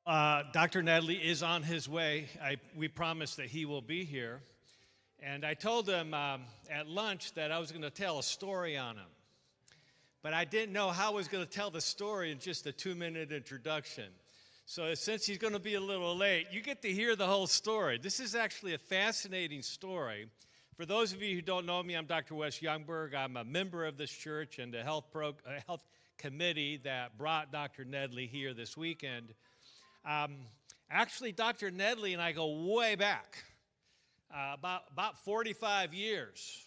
Dr. Nedley is on his way. We promised that he will be here. And I told him at lunch that I was going to tell a story on him. But I didn't know how I was going to tell the story in just a 2-minute introduction. So since he's going to be a little late, you get to hear the whole story. This is actually a fascinating story. For those of you who don't know me, I'm Dr. Wes Youngberg. I'm a member of this church and the health committee that brought Dr. Nedley here this weekend. Actually, Dr. Nedley and I go way back, about 45 years.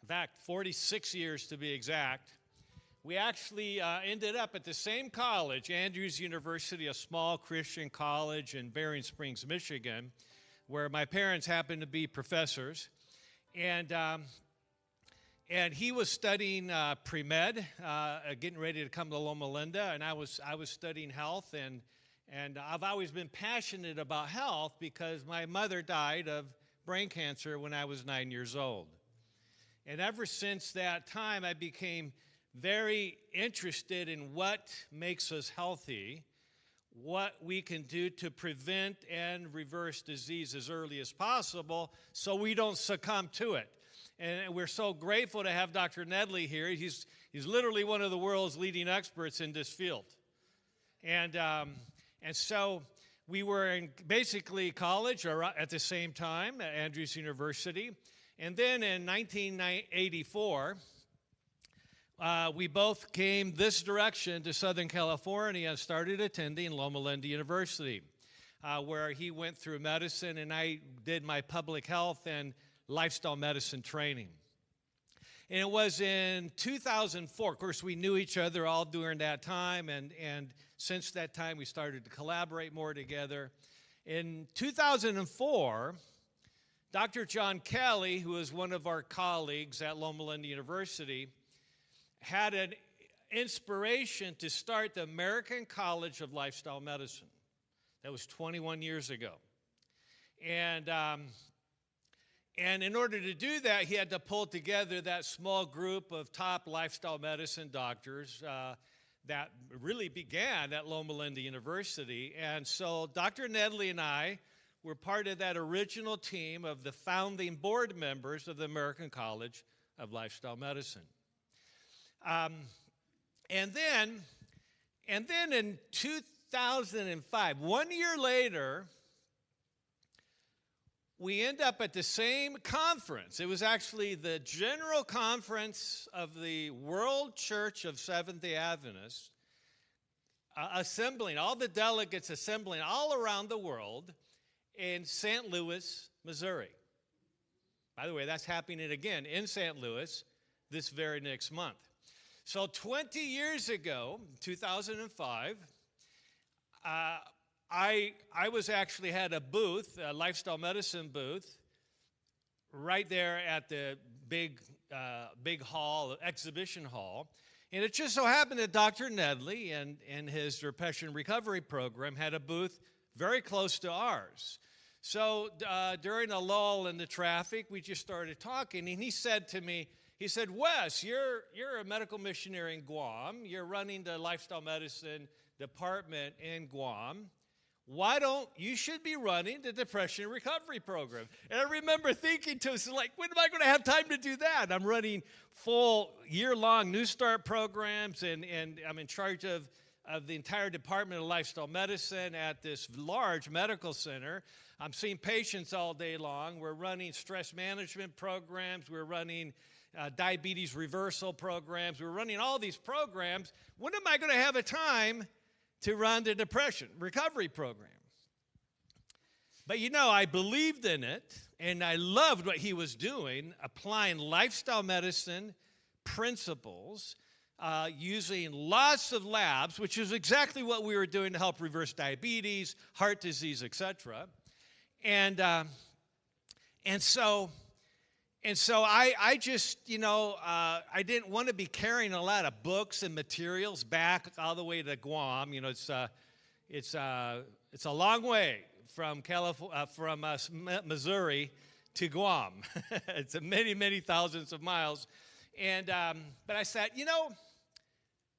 In fact, 46 years to be exact. We actually ended up at the same college, Andrews University, a small Christian college in Bering Springs, Michigan, where my parents happened to be professors. And he was studying pre-med, getting ready to come to Loma Linda, and I was studying health, and I've always been passionate about health because my mother died of brain cancer when I was 9 years old. And ever since that time, I became very interested in what makes us healthy, what we can do to prevent and reverse disease as early as possible so we don't succumb to it. And we're so grateful to have Dr. Nedley here. He's literally one of the world's leading experts in this field. And so we were in basically college at the same time at Andrews University. And then in 1984, we both came this direction to Southern California and started attending Loma Linda University, where he went through medicine and I did my public health and lifestyle medicine training. And it was in 2004. Of course, we knew each other all during that time, and since that time, we started to collaborate more together. In 2004, Dr. John Kelly, who is one of our colleagues at Loma Linda University, had an inspiration to start the American College of Lifestyle Medicine. That was 21 years ago. And in order to do that, he had to pull together that small group of top lifestyle medicine doctors that really began at Loma Linda University. And so Dr. Nedley and I were part of that original team of the founding board members of the American College of Lifestyle Medicine. And then in 2005, 1 year later, we end up at the same conference. It was actually the General Conference of the World Church of Seventh-day Adventists, assembling, all the delegates assembling all around the world in St. Louis, Missouri. By the way, that's happening again in St. Louis this very next month. So 20 years ago, 2005, I was actually had a booth, a lifestyle medicine booth, right there at the big hall, exhibition hall. And it just so happened that Dr. Nedley and his depression recovery program had a booth very close to ours. So during a lull in the traffic, we just started talking, and he said to me, he said, Wes, you're a medical missionary in Guam. You're running the lifestyle medicine department in Guam. You should be running the depression recovery program. And I remember thinking to myself, like, when am I going to have time to do that? I'm running full year-long New Start programs, and I'm in charge of the entire Department of Lifestyle Medicine at this large medical center. I'm seeing patients all day long. We're running stress management programs. We're running diabetes reversal programs. We're running all these programs. When am I going to have a time to run the depression recovery program? But I believed in it, and I loved what he was doing, applying lifestyle medicine principles, using lots of labs, which is exactly what we were doing to help reverse diabetes, heart disease, etc. And so I just, I didn't want to be carrying a lot of books and materials back all the way to Guam. It's a long way from Missouri to Guam. It's many, many thousands of miles. But I said,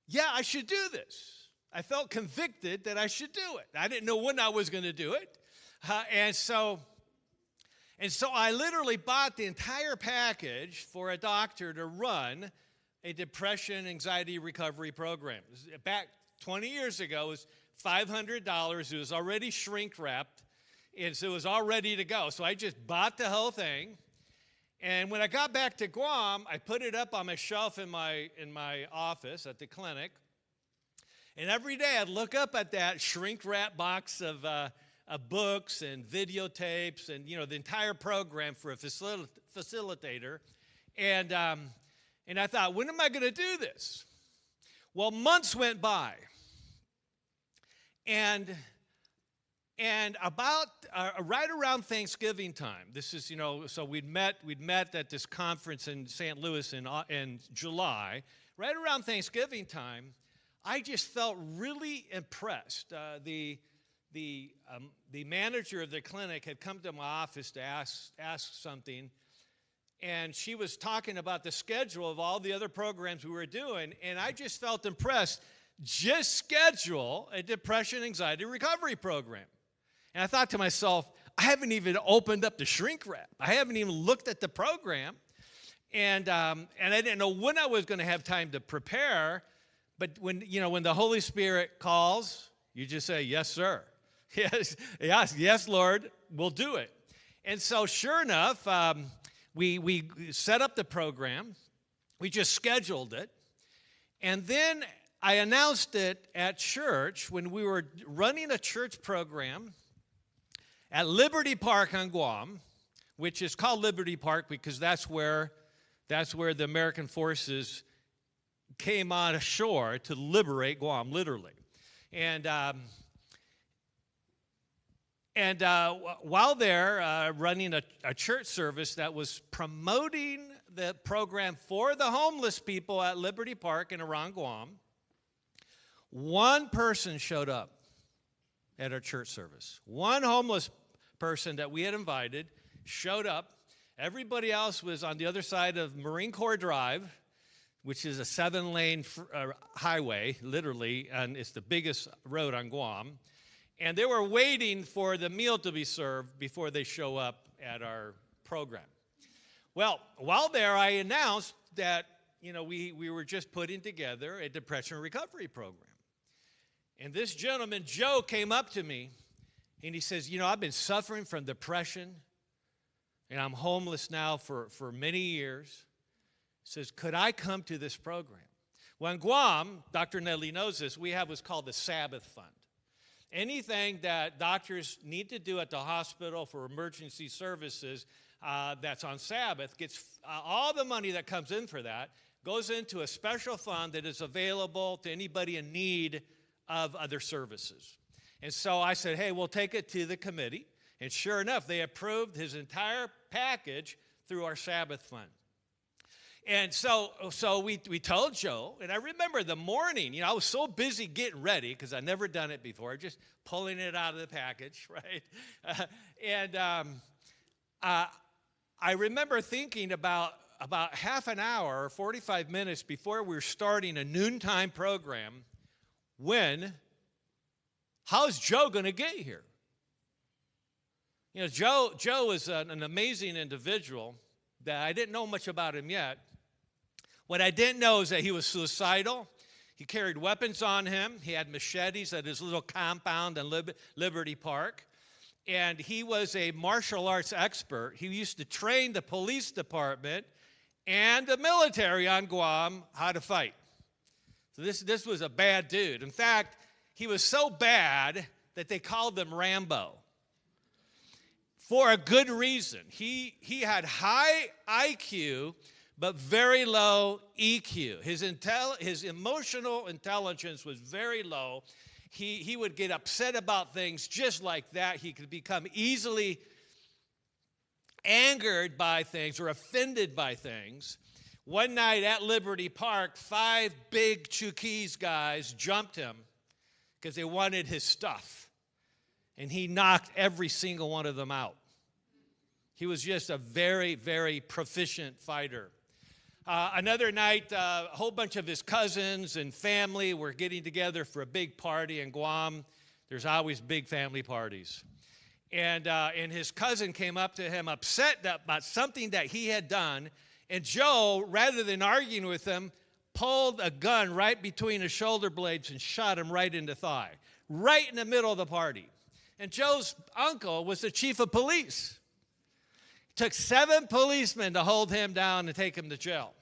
yeah, I should do this. I felt convicted that I should do it. I didn't know when I was going to do it. And so I literally bought the entire package for a doctor to run a depression anxiety recovery program. Back 20 years ago, it was $500. It was already shrink wrapped, and so it was all ready to go. So I just bought the whole thing. And when I got back to Guam, I put it up on my shelf in my office at the clinic. And every day I'd look up at that shrink-wrap box of books and videotapes and, the entire program for a facilitator. And I thought, when am I going to do this? Well, months went by. And about right around Thanksgiving time, this is, so we'd met at this conference in St. Louis in July. Right around Thanksgiving time, I just felt really impressed. The manager of the clinic had come to my office to ask something, and she was talking about the schedule of all the other programs we were doing, and I just felt impressed. Just schedule a depression anxiety recovery program. And I thought to myself, I haven't even opened up the shrink wrap. I haven't even looked at the program, and I didn't know when I was going to have time to prepare. But when the Holy Spirit calls, you just say, yes, sir. Yes, Lord, we'll do it. And so sure enough, we set up the program. We just scheduled it. And then I announced it at church when we were running a church program at Liberty Park on Guam, which is called Liberty Park because that's where the American forces came on ashore to liberate Guam, literally. And while there, running a church service that was promoting the program for the homeless people at Liberty Park and around Guam, one person showed up at our church service. One homeless person that we had invited showed up. Everybody else was on the other side of Marine Corps Drive, which is a 7-lane highway, literally, and it's the biggest road on Guam. And they were waiting for the meal to be served before they show up at our program. Well, while there, I announced that, we were just putting together a depression recovery program. And this gentleman, Joe, came up to me, and he says, I've been suffering from depression, and I'm homeless now for many years. Says, could I come to this program? Well, in Guam, Dr. Nedley knows this, we have what's called the Sabbath Fund. Anything that doctors need to do at the hospital for emergency services that's on Sabbath gets all the money that comes in for that goes into a special fund that is available to anybody in need of other services. And so I said, hey, we'll take it to the committee. And sure enough, they approved his entire package through our Sabbath Fund. And so we told Joe, and I remember the morning, I was so busy getting ready because I'd never done it before, just pulling it out of the package, right? I remember thinking about half an hour or 45 minutes before we were starting a noontime program, how's Joe going to get here? Joe is an amazing individual that I didn't know much about him yet. What I didn't know is that he was suicidal. He carried weapons on him. He had machetes at his little compound in Liberty Park. And he was a martial arts expert. He used to train the police department and the military on Guam how to fight. So this was a bad dude. In fact, he was so bad that they called him Rambo. For a good reason. He had high IQ, but very low EQ. His emotional intelligence was very low. He would get upset about things just like that. He could become easily angered by things or offended by things. One night at Liberty Park, 5 big Chukis guys jumped him because they wanted his stuff. And he knocked every single one of them out. He was just a very, very proficient fighter. Another night, a whole bunch of his cousins and family were getting together for a big party in Guam. There's always big family parties. And his cousin came up to him upset about something that he had done. And Joe, rather than arguing with him, pulled a gun right between his shoulder blades and shot him right in the thigh, right in the middle of the party. And Joe's uncle was the chief of police. It took 7 policemen to hold him down and take him to jail.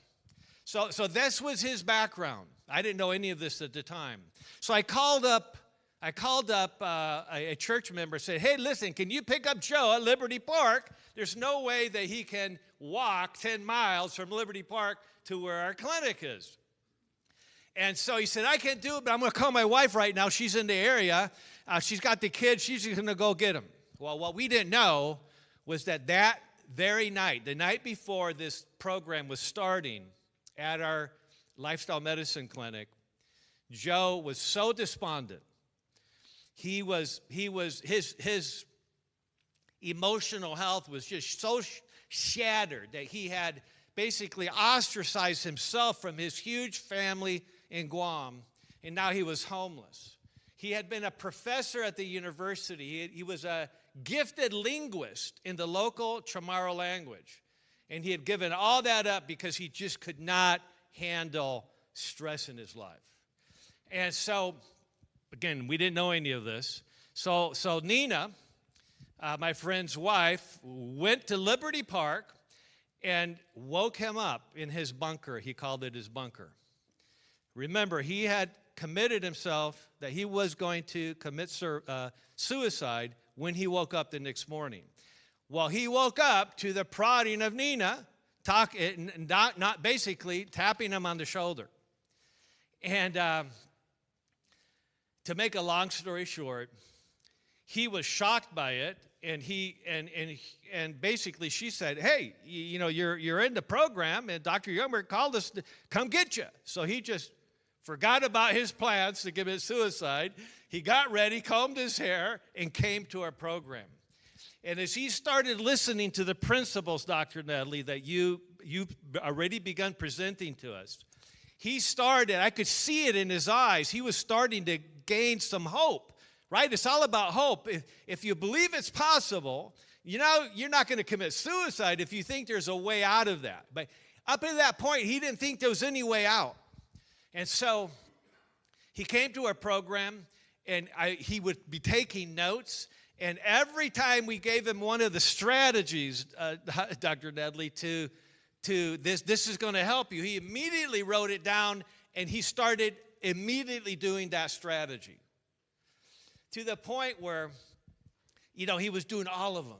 So this was his background. I didn't know any of this at the time. So I called up a church member and said, hey, listen, can you pick up Joe at Liberty Park? There's no way that he can walk 10 miles from Liberty Park to where our clinic is. And so he said, I can't do it, but I'm going to call my wife right now. She's in the area. She's got the kids. She's going to go get him. Well, what we didn't know was that very night, the night before this program was starting at our lifestyle medicine clinic, Joe was so despondent. His emotional health was just so shattered that he had basically ostracized himself from his huge family in Guam, and now he was homeless. He had been a professor at the university. He was a gifted linguist in the local Chamorro language, and he had given all that up because he just could not handle stress in his life. And so, again, we didn't know any of this. So Nina, my friend's wife, went to Liberty Park and woke him up in his bunker. He called it his bunker. Remember, he had committed himself that he was going to commit suicide when he woke up the next morning. Well, he woke up to the prodding of Nina, not basically tapping him on the shoulder. And to make a long story short, he was shocked by it, and basically she said, "Hey, you're in the program, and Dr. Youngberg called us to come get you." So he just forgot about his plans to commit suicide. He got ready, combed his hair, and came to our program. And as he started listening to the principles, Dr. Nedley, that you've already begun presenting to us, I could see it in his eyes. He was starting to gain some hope, right? It's all about hope. If you believe it's possible, you're not going to commit suicide if you think there's a way out of that. But up to that point, he didn't think there was any way out. And so he came to our program, and he would be taking notes. And every time we gave him one of the strategies, Dr. Nedley, to this is going to help you, he immediately wrote it down, and he started immediately doing that strategy. To the point where, he was doing all of them.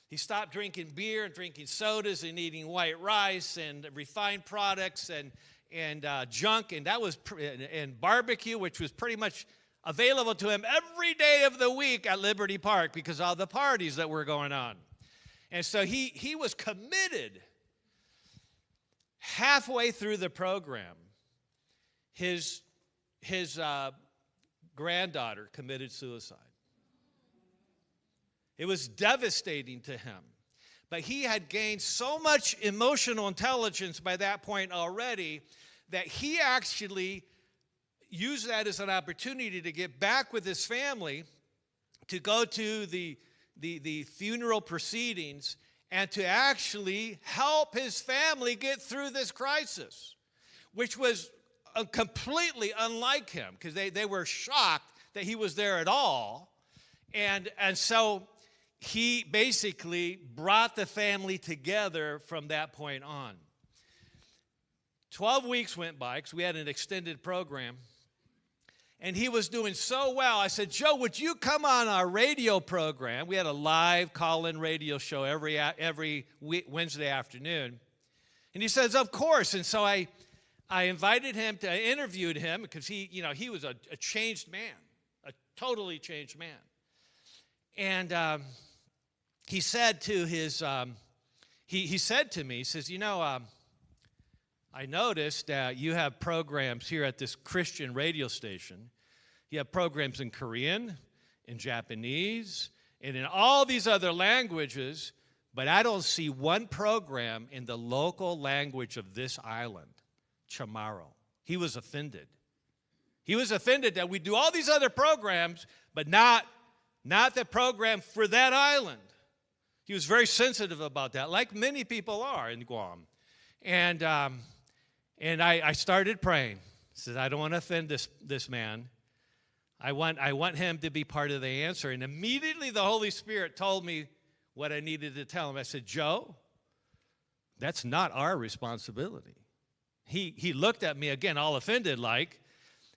He stopped drinking beer and drinking sodas and eating white rice and refined products and junk, and and barbecue, which was pretty much available to him every day of the week at Liberty Park because of all the parties that were going on. And so he was committed. Halfway through the program, his granddaughter committed suicide. It was devastating to him. But he had gained so much emotional intelligence by that point already that he actually used that as an opportunity to get back with his family, to go to the funeral proceedings, and to actually help his family get through this crisis, which was completely unlike him because they were shocked that he was there at all. And so he basically brought the family together from that point on. 12 weeks went by because we had an extended program. And he was doing so well. I said, Joe, would you come on our radio program? We had a live call-in radio show every Wednesday afternoon. And he says, of course. And so I invited him I interviewed him because he was a changed man, a totally changed man. And he said to he said to me, he says, I noticed that you have programs here at this Christian radio station. You have programs in Korean, in Japanese, and in all these other languages, but I don't see one program in the local language of this island, Chamorro. He was offended. He was offended that we do all these other programs, but not the program for that island. He was very sensitive about that, like many people are in Guam. And I started praying. I said, I don't want to offend this man. I want him to be part of the answer. And immediately the Holy Spirit told me what I needed to tell him. I said, Joe, that's not our responsibility. He looked at me again, all offended like,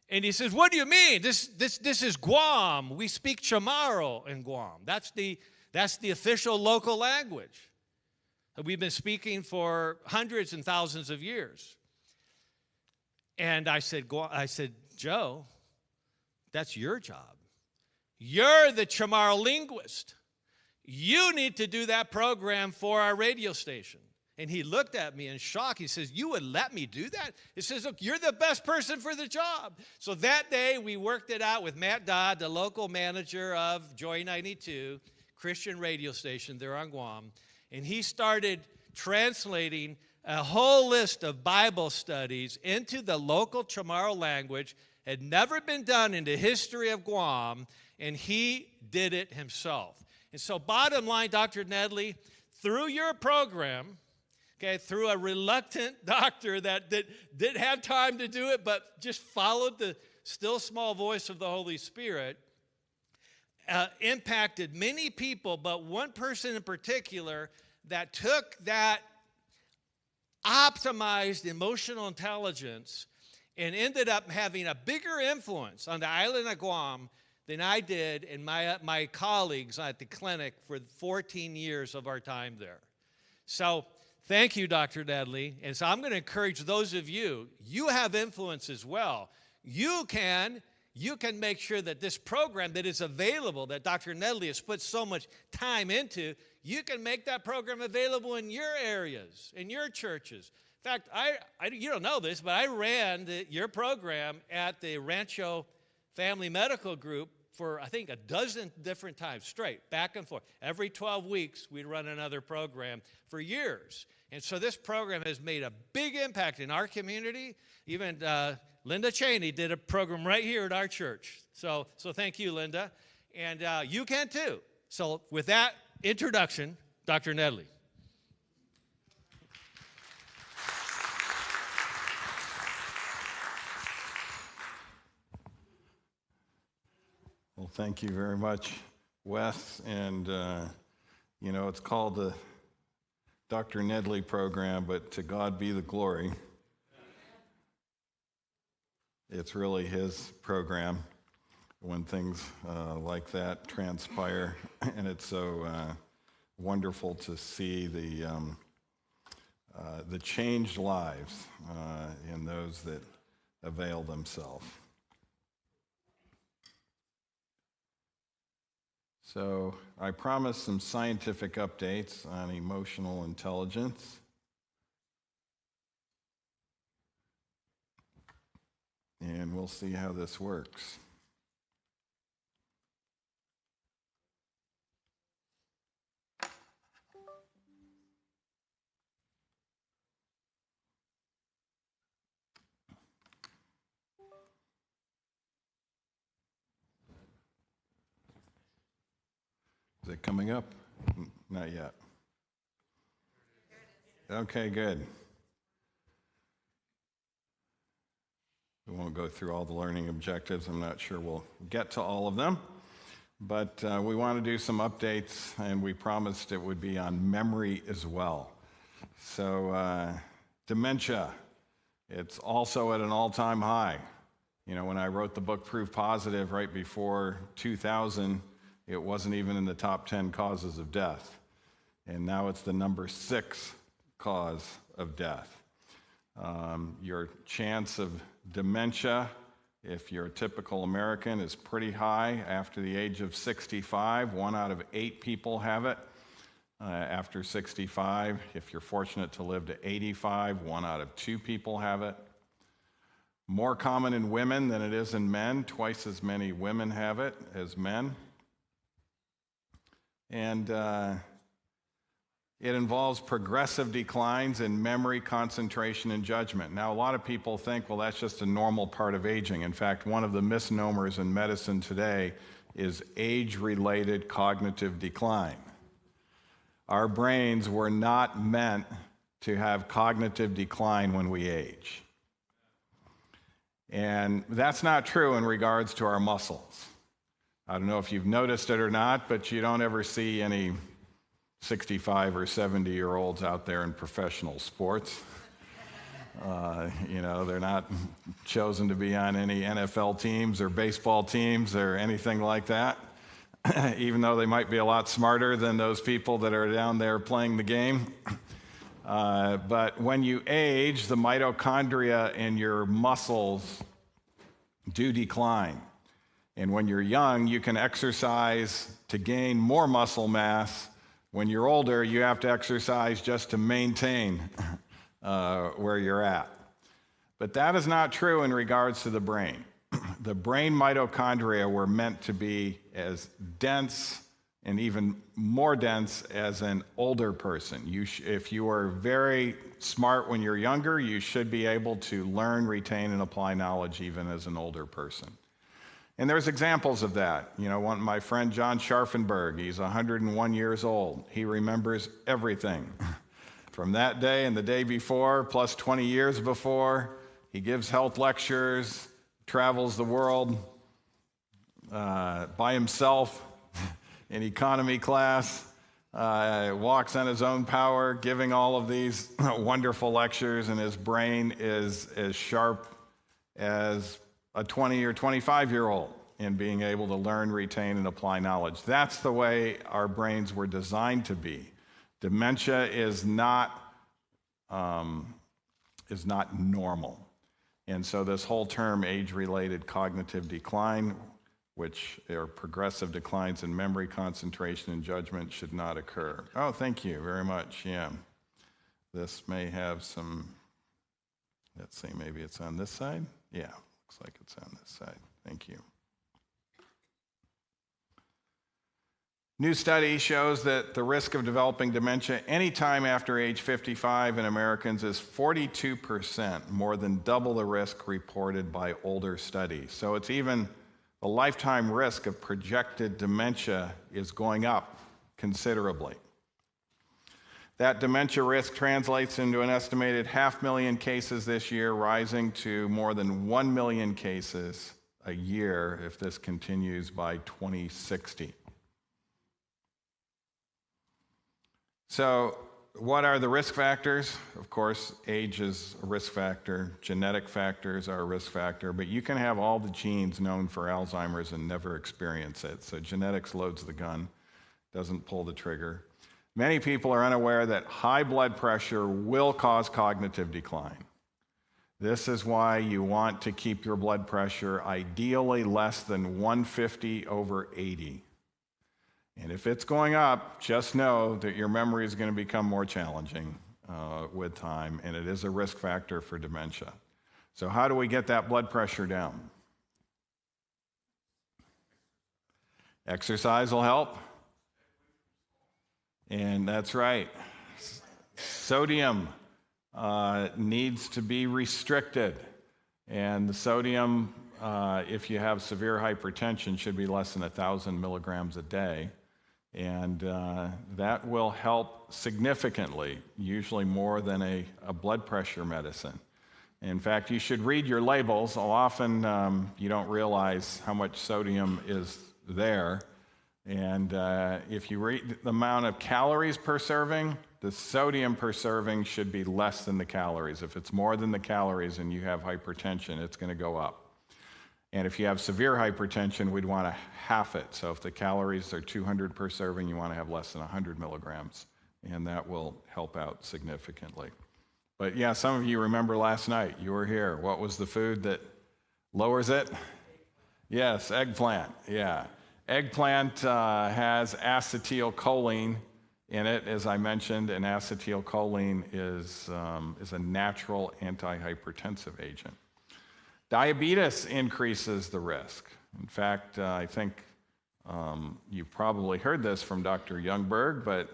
and he says, what do you mean? This is Guam. We speak Chamorro in Guam. That's the official local language that we've been speaking for hundreds and thousands of years. And I said, Joe, that's your job. You're the Chamorro linguist. You need to do that program for our radio station. And he looked at me in shock. He says, you would let me do that? He says, look, you're the best person for the job. So that day, we worked it out with Matt Dodd, the local manager of Joy 92, Christian radio station there on Guam. And he started translating a whole list of Bible studies into the local Chamorro language. Had never been done in the history of Guam, and he did it himself. And so bottom line, Dr. Nedley, through your program, okay, through a reluctant doctor that didn't have time to do it, but just followed the still small voice of the Holy Spirit, impacted many people, but one person in particular that took that optimized emotional intelligence and ended up having a bigger influence on the island of Guam than I did and my colleagues at the clinic for 14 years of our time there. So thank you, Dr. Nedley. And so I'm going to encourage those of you have influence as well. You can make sure that this program that is available, that Dr. Nedley has put so much time into, you can make that program available in your areas, in your churches. In fact, you don't know this, but I ran your program at the Rancho Family Medical Group for, I think, a dozen different times straight, back and forth. Every 12 weeks, we'd run another program for years. And so this program has made a big impact in our community. Even Linda Cheney did a program right here at our church. So thank you, Linda. And you can too. So with that introduction, Dr. Nedley. Well, thank you very much, Wes. And, it's called the Dr. Nedley program, but to God be the glory. It's really his program when things like that transpire. And it's so wonderful to see the changed lives in those that avail themselves. So I promised some scientific updates on emotional intelligence. And we'll see how this works. Is it coming up? Not yet. Okay, good. We won't go through all the learning objectives. I'm not sure we'll get to all of them. But we want to do some updates, and we promised it would be on memory as well. So dementia, it's also at an all-time high. When I wrote the book Proof Positive right before 2000, it wasn't even in the top 10 causes of death. And now it's the number 6 cause of death. Your chance of dementia, if you're a typical American, is pretty high after the age of 65. 1 out of 8 people have it after 65. If you're fortunate to live to 85, 1 out of 2 people have it. More common in women than it is in men. Twice as many women have it as men. And It involves progressive declines in memory, concentration, and judgment. Now, a lot of people think, well, that's just a normal part of aging. In fact, one of the misnomers in medicine today is age-related cognitive decline. Our brains were not meant to have cognitive decline when we age. And that's not true in regards to our muscles. I don't know if you've noticed it or not, but you don't ever see any 65 or 70-year-olds out there in professional sports. They're not chosen to be on any NFL teams or baseball teams or anything like that, even though they might be a lot smarter than those people that are down there playing the game. But when you age, the mitochondria in your muscles do decline. And when you're young, you can exercise to gain more muscle mass. When you're older, you have to exercise just to maintain where you're at. But that is not true in regards to the brain. The brain mitochondria were meant to be as dense and even more dense as an older person. If you are very smart when you're younger, you should be able to learn, retain, and apply knowledge even as an older person. And there's examples of that. My friend John Scharfenberg, he's 101 years old. He remembers everything from that day and the day before, plus 20 years before. He gives health lectures, travels the world by himself in economy class, walks on his own power, giving all of these wonderful lectures, and his brain is as sharp as a 20 or 25-year-old in being able to learn, retain, and apply knowledge. That's the way our brains were designed to be. Dementia is not normal. And so this whole term, age-related cognitive decline, which are progressive declines in memory, concentration, and judgment, should not occur. Oh, thank you very much. Yeah. This may have some, let's see, maybe it's on this side? Yeah, looks like it's on this side. Thank you. New study shows that the risk of developing dementia anytime after age 55 in Americans is 42%, more than double the risk reported by older studies. So it's even the lifetime risk of projected dementia is going up considerably. That dementia risk translates into an estimated 500,000 cases this year, rising to more than 1 million cases a year if this continues by 2060. So what are the risk factors? Of course, age is a risk factor. Genetic factors are a risk factor, but you can have all the genes known for Alzheimer's and never experience it. So genetics loads the gun, doesn't pull the trigger. Many people are unaware that high blood pressure will cause cognitive decline. This is why you want to keep your blood pressure ideally less than 150/80. And if it's going up, just know that your memory is going to become more challenging with time, and it is a risk factor for dementia. So how do we get that blood pressure down? Exercise will help. And that's right. Sodium needs to be restricted. And the sodium, if you have severe hypertension, should be less than 1,000 milligrams a day. And that will help significantly, usually more than a blood pressure medicine. In fact, you should read your labels. Often you don't realize how much sodium is there. And if you read the amount of calories per serving, the sodium per serving should be less than the calories. If it's more than the calories and you have hypertension, it's going to go up. And if you have severe hypertension, we'd want to half it. So if the calories are 200 per serving, you want to have less than 100 milligrams. And that will help out significantly. But yeah, some of you remember last night, you were here. What was the food that lowers it? Yes, eggplant, yeah. Eggplant has acetylcholine in it, as I mentioned, and acetylcholine is a natural antihypertensive agent. Diabetes increases the risk. In fact, I think you've probably heard this from Dr. Youngberg, but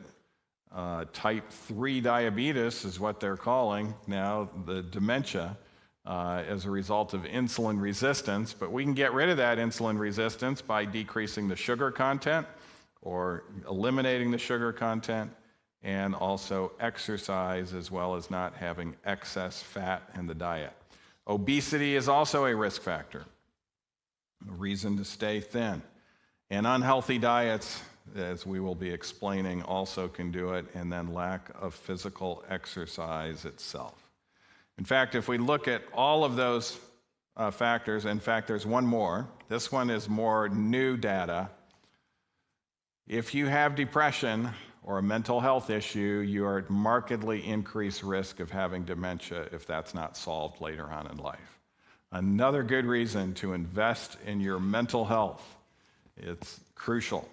type 3 diabetes is what they're calling now, the dementia, as a result of insulin resistance. But we can get rid of that insulin resistance by decreasing the sugar content or eliminating the sugar content, and also exercise, as well as not having excess fat in the diet. Obesity is also a risk factor, a reason to stay thin. And unhealthy diets, as we will be explaining, also can do it, and then lack of physical exercise itself. In fact, if we look at all of those factors, in fact, there's one more. This one is more new data. If you have depression or a mental health issue, you are at markedly increased risk of having dementia if that's not solved later on in life. Another good reason to invest in your mental health. It's crucial.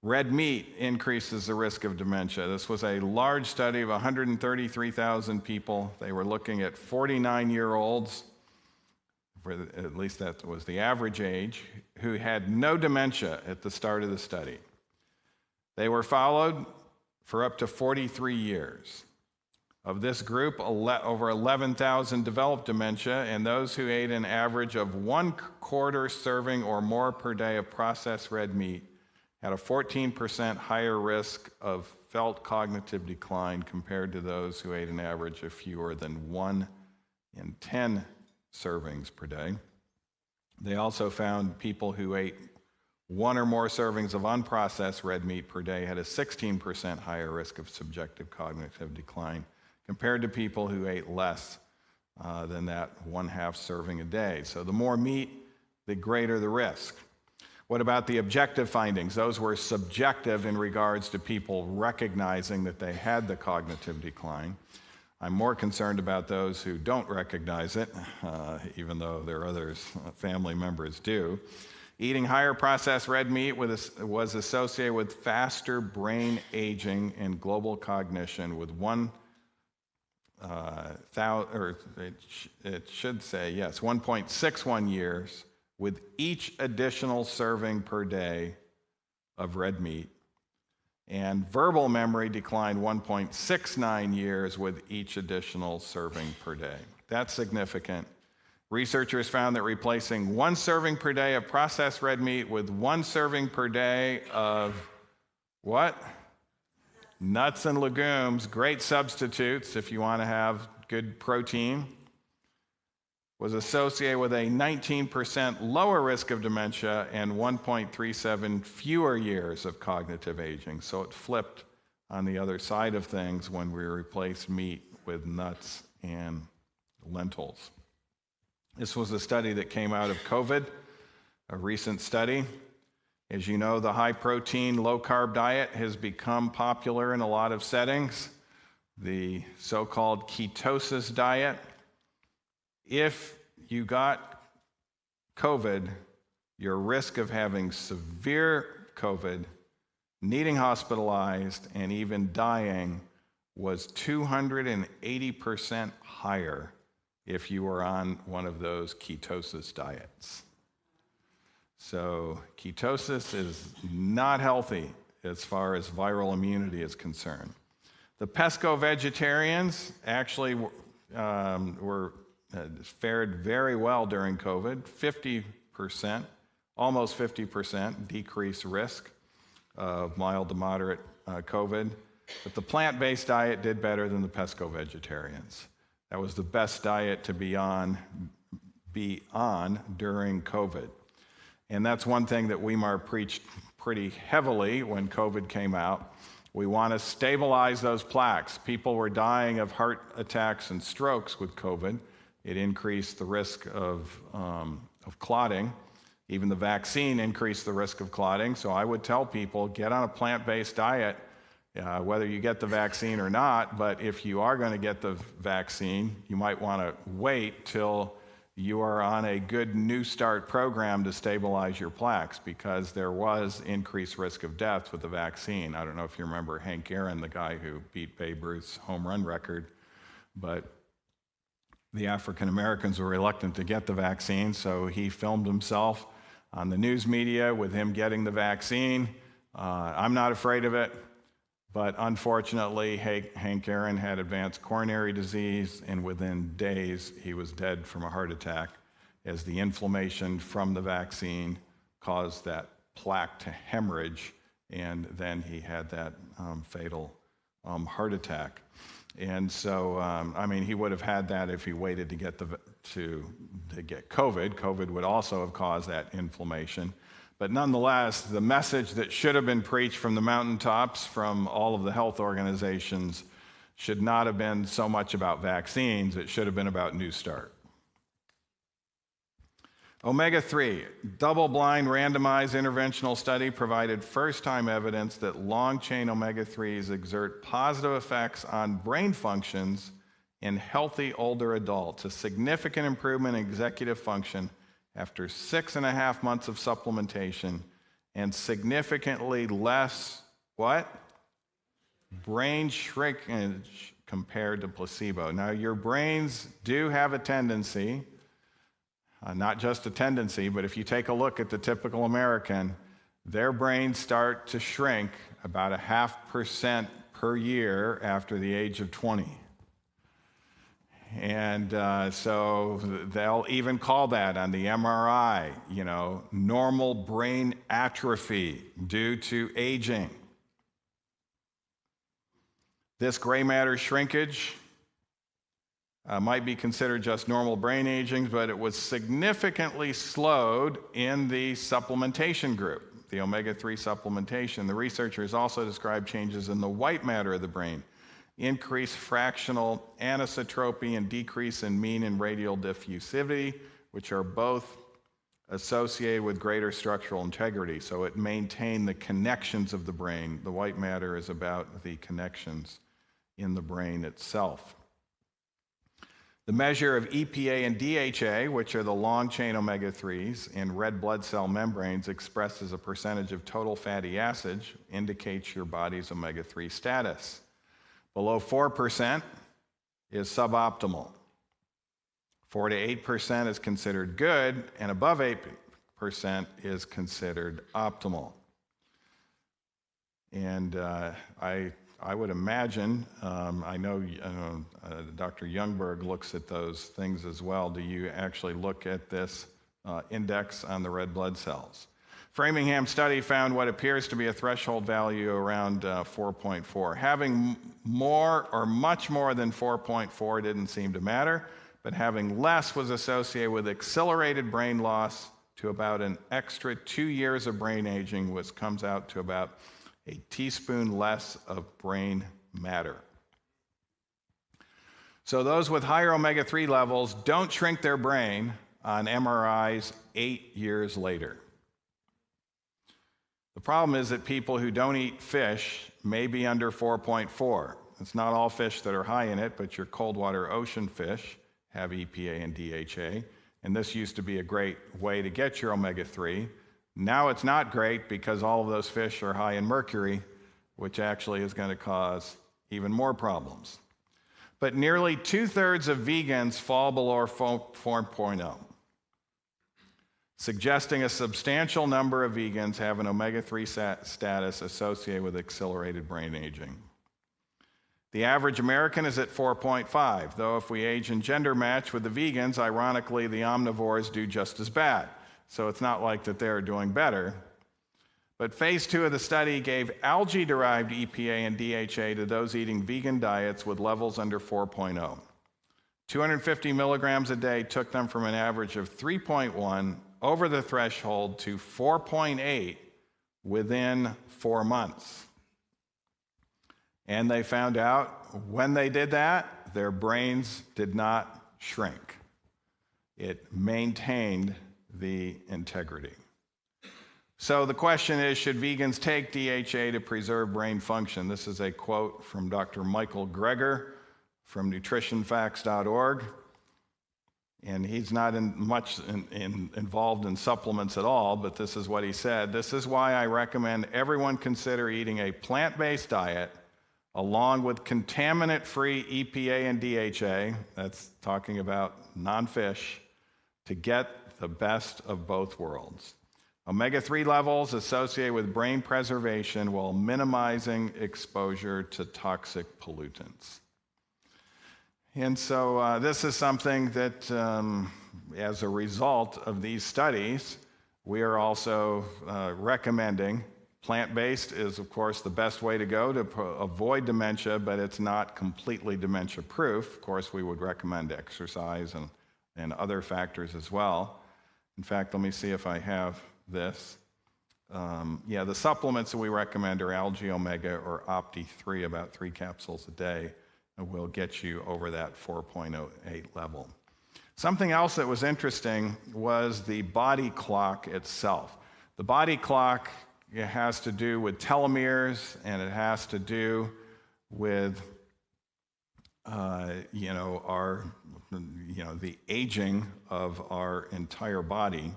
Red meat increases the risk of dementia. This was a large study of 133,000 people. They were looking at 49-year-olds, at least that was the average age, who had no dementia at the start of the study. They were followed for up to 43 years. Of this group, over 11,000 developed dementia, and those who ate an average of 1/4 serving or more per day of processed red meat had a 14% higher risk of felt cognitive decline compared to those who ate an average of fewer than 1 in 10 servings per day. They also found people who ate 1 or more servings of unprocessed red meat per day had a 16% higher risk of subjective cognitive decline compared to people who ate less than that 1/2 serving a day. So the more meat, the greater the risk. What about the objective findings? Those were subjective in regards to people recognizing that they had the cognitive decline. I'm more concerned about those who don't recognize it, even though their others, family members, do. Eating higher processed red meat was associated with faster brain aging and global cognition with 1.61 years with each additional serving per day of red meat. And verbal memory declined 1.69 years with each additional serving per day. That's significant. Researchers found that replacing 1 serving per day of processed red meat with 1 serving per day of what? Nuts and legumes, great substitutes if you want to have good protein, was associated with a 19% lower risk of dementia and 1.37 fewer years of cognitive aging. So it flipped on the other side of things when we replaced meat with nuts and lentils. This was a study that came out of COVID, a recent study. As you know, the high-protein, low-carb diet has become popular in a lot of settings. The so-called ketosis diet. If you got COVID, your risk of having severe COVID, needing hospitalized, and even dying was 280% higher if you were on one of those ketosis diets. So ketosis is not healthy as far as viral immunity is concerned. The pesco-vegetarians actually fared very well during COVID, 50%, almost 50% decreased risk of mild to moderate COVID. But the plant-based diet did better than the pesco-vegetarians. That was the best diet to be on during COVID. And that's one thing that Weimar preached pretty heavily when COVID came out. We want to stabilize those plaques. People were dying of heart attacks and strokes with COVID. It increased the risk of clotting. Even the vaccine increased the risk of clotting. So I would tell people, get on a plant-based diet, whether you get the vaccine or not. But if you are going to get the vaccine, you might want to wait till you are on a good New Start program to stabilize your plaques, because there was increased risk of death with the vaccine. I don't know if you remember Hank Aaron, the guy who beat Babe Ruth's home run record, but the African Americans were reluctant to get the vaccine, so he filmed himself on the news media with him getting the vaccine. I'm not afraid of it. But unfortunately, Hank Aaron had advanced coronary disease, and within days, he was dead from a heart attack as the inflammation from the vaccine caused that plaque to hemorrhage, and then he had that fatal heart attack. And so, I mean, he would have had that if he waited to get COVID. COVID would also have caused that inflammation. But nonetheless, the message that should have been preached from the mountaintops, from all of the health organizations, should not have been so much about vaccines. It should have been about New Start. Omega-3, double-blind randomized interventional study provided first-time evidence that long-chain omega-3s exert positive effects on brain functions in healthy older adults, a significant improvement in executive function after 6.5 months of supplementation, and significantly less, what? Brain shrinkage compared to placebo. Now, your brains do have a tendency, not just a tendency, but if you take a look at the typical American, their brains start to shrink about 0.5% per year after the age of 20. And so they'll even call that on the MRI, normal brain atrophy due to aging. This gray matter shrinkage might be considered just normal brain aging, but it was significantly slowed in the supplementation group, the omega-3 supplementation. The researchers also described changes in the white matter of the brain, increased fractional anisotropy and decrease in mean and radial diffusivity, which are both associated with greater structural integrity. So it maintained the connections of the brain. The white matter is about the connections in the brain itself. The measure of EPA and DHA, which are the long-chain omega-3s in red blood cell membranes, expressed as a percentage of total fatty acids, indicates your body's omega-3 status. Below 4% is suboptimal. 4 to 8% is considered good, and above 8% is considered optimal. And I would imagine, I know Dr. Youngberg looks at those things as well. Do you actually look at this index on the red blood cells? Framingham study found what appears to be a threshold value around 4.4. Having more or much more than 4.4 didn't seem to matter, but having less was associated with accelerated brain loss to about an extra 2 years of brain aging, which comes out to about a teaspoon less of brain matter. So those with higher omega-3 levels don't shrink their brain on MRIs 8 years later. The problem is that people who don't eat fish may be under 4.4. It's not all fish that are high in it, but your cold water ocean fish have EPA and DHA, and this used to be a great way to get your omega-3. Now it's not great because all of those fish are high in mercury, which actually is going to cause even more problems. But nearly 2/3 of vegans fall below 4.0, suggesting a substantial number of vegans have an omega-3 status associated with accelerated brain aging. The average American is at 4.5, though if we age and gender match with the vegans, ironically, the omnivores do just as bad. So it's not like that they're doing better. But phase 2 of the study gave algae-derived EPA and DHA to those eating vegan diets with levels under 4.0. 250 milligrams a day took them from an average of 3.1 over the threshold to 4.8 within 4 months. And they found out when they did that, their brains did not shrink. It maintained the integrity. So the question is, should vegans take DHA to preserve brain function? This is a quote from Dr. Michael Greger from nutritionfacts.org. And he's not involved in supplements at all, but this is what he said. This is why I recommend everyone consider eating a plant-based diet along with contaminant-free EPA and DHA, that's talking about non-fish, to get the best of both worlds. Omega-3 levels associated with brain preservation while minimizing exposure to toxic pollutants. And so this is something that, as a result of these studies, we are also recommending. Plant-based is, of course, the best way to go to avoid dementia, but it's not completely dementia-proof. Of course, we would recommend exercise and other factors as well. In fact, let me see if I have this. The supplements that we recommend are Algae Omega or Opti 3, about 3 capsules a day, and will get you over that 4.08 level. Something else that was interesting was the body clock itself. The body clock, it has to do with telomeres, and it has to do with the aging of our entire body.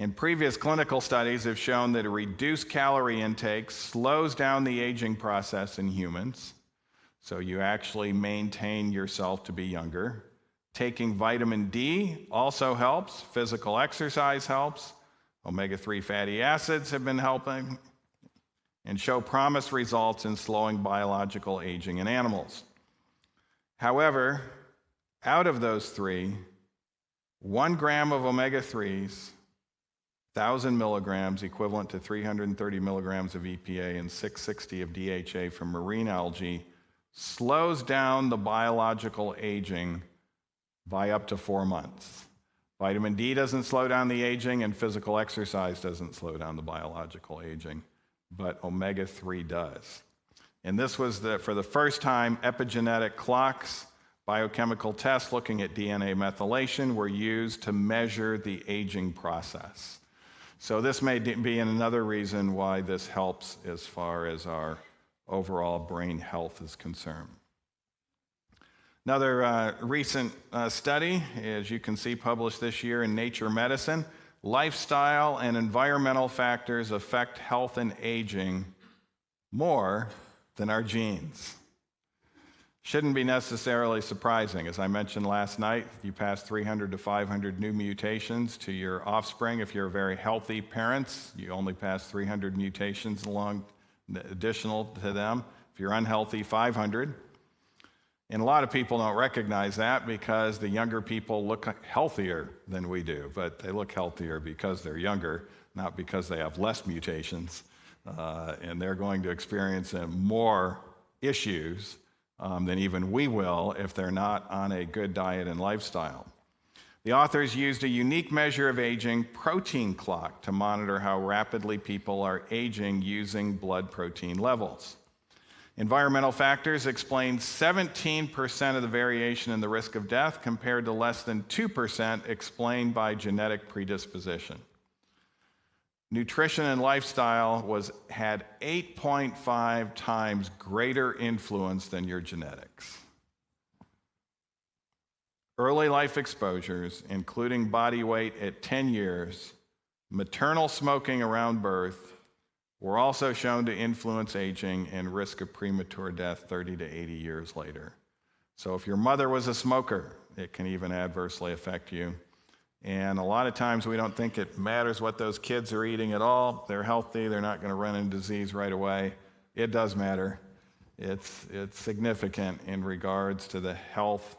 And previous clinical studies have shown that a reduced calorie intake slows down the aging process in humans, so you actually maintain yourself to be younger. Taking vitamin D also helps. Physical exercise helps. Omega-3 fatty acids have been helping and show promised results in slowing biological aging in animals. However, out of those 3, 1 gram of omega-3s, 1,000 milligrams, equivalent to 330 milligrams of EPA and 660 of DHA from marine algae, slows down the biological aging by up to 4 months. Vitamin D doesn't slow down the aging, and physical exercise doesn't slow down the biological aging, but omega-3 does. And this was for the first time, epigenetic clocks, biochemical tests looking at DNA methylation were used to measure the aging process. So this may be another reason why this helps as far as our overall brain health is concerned. Another recent study, as you can see, published this year in Nature Medicine, lifestyle and environmental factors affect health and aging more than our genes. Shouldn't be necessarily surprising. As I mentioned last night, you pass 300 to 500 new mutations to your offspring. If you're very healthy parents, you only pass 300 mutations along additional to them. If you're unhealthy, 500. And a lot of people don't recognize that because the younger people look healthier than we do, but they look healthier because they're younger, not because they have less mutations, and they're going to experience more issues than even we will if they're not on a good diet and lifestyle. The authors used a unique measure of aging, protein clock, to monitor how rapidly people are aging using blood protein levels. Environmental factors explain 17% of the variation in the risk of death, compared to less than 2% explained by genetic predisposition. Nutrition and lifestyle had 8.5 times greater influence than your genetics. Early life exposures, including body weight at 10 years, maternal smoking around birth, were also shown to influence aging and risk of premature death 30 to 80 years later. So if your mother was a smoker, it can even adversely affect you. And a lot of times we don't think it matters what those kids are eating at all. They're healthy, they're not going to run into disease right away. It does matter. It's significant in regards to the health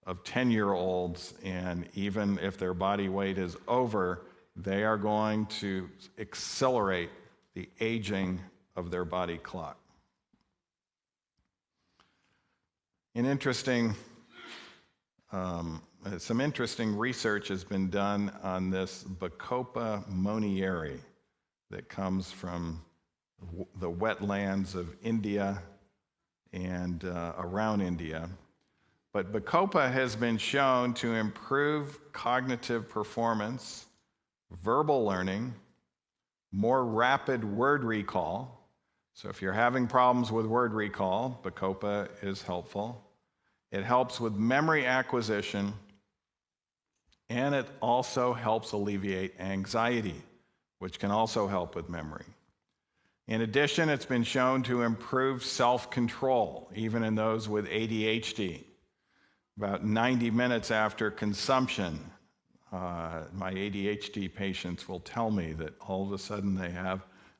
of 10-year-olds, and even if their body weight is over, they are going to accelerate the aging of their body clock. Some interesting research has been done on this Bacopa monieri that comes from the wetlands of India and around India. But Bacopa has been shown to improve cognitive performance, verbal learning, more rapid word recall. So if you're having problems with word recall, Bacopa is helpful. It helps with memory acquisition, and it also helps alleviate anxiety, which can also help with memory. In addition, it's been shown to improve self-control, even in those with ADHD. About 90 minutes after consumption, my ADHD patients will tell me that all of a sudden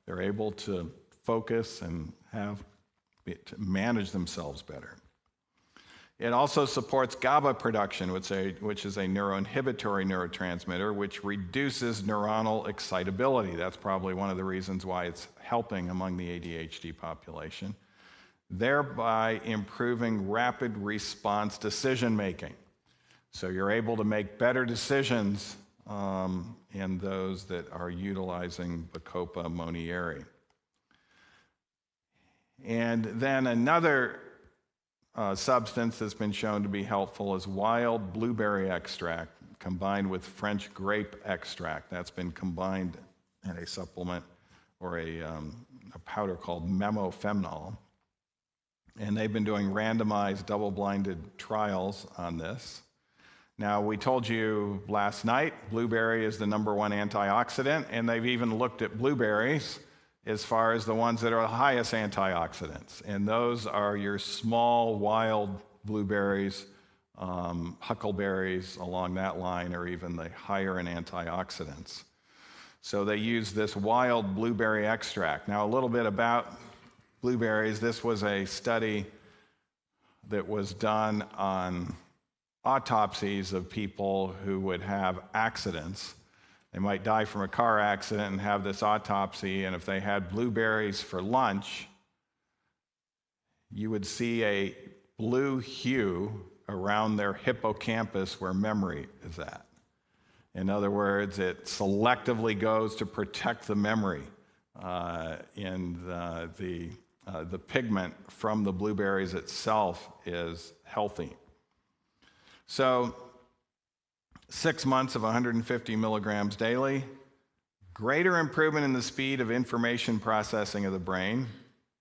they're able to focus and to manage themselves better. It also supports GABA production, which is a neuroinhibitory neurotransmitter, which reduces neuronal excitability. That's probably one of the reasons why it's helping among the ADHD population, thereby improving rapid response decision making. So you're able to make better decisions in those that are utilizing Bacopa monnieri. And then another substance that's been shown to be helpful is wild blueberry extract combined with French grape extract. That's been combined in a supplement or a powder called memofemnol. And they've been doing randomized double-blinded trials on this. Now, we told you last night, blueberry is the #1 antioxidant, and they've even looked at blueberries as far as the ones that are the highest antioxidants. And those are your small, wild blueberries, huckleberries along that line, or even the higher in antioxidants. So they use this wild blueberry extract. Now, a little bit about blueberries. This was a study that was done on autopsies of people who would have accidents. They might die from a car accident and have this autopsy, and if they had blueberries for lunch, you would see a blue hue around their hippocampus where memory is at. In other words, it selectively goes to protect the memory, and the pigment from the blueberries itself is healthy. So 6 months of 150 milligrams daily, greater improvement in the speed of information processing of the brain,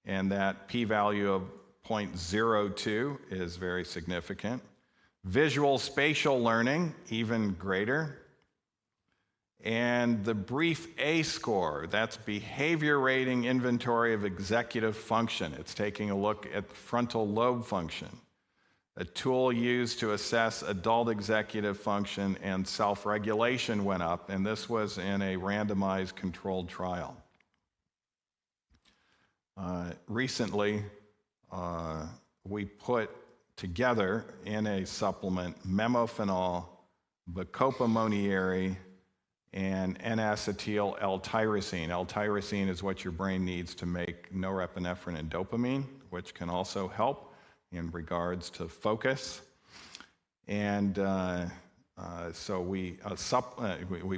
and that p-value of 0.02 is very significant. Visual spatial learning, even greater. And the brief A score, that's behavior rating inventory of executive function. It's taking a look at frontal lobe function, a tool used to assess adult executive function and self-regulation went up, and this was in a randomized controlled trial. Recently, we put together in a supplement memofenol, Bacopa monnieri, and N-acetyl L-tyrosine. L-tyrosine is what your brain needs to make norepinephrine and dopamine, which can also help in regards to focus. And so we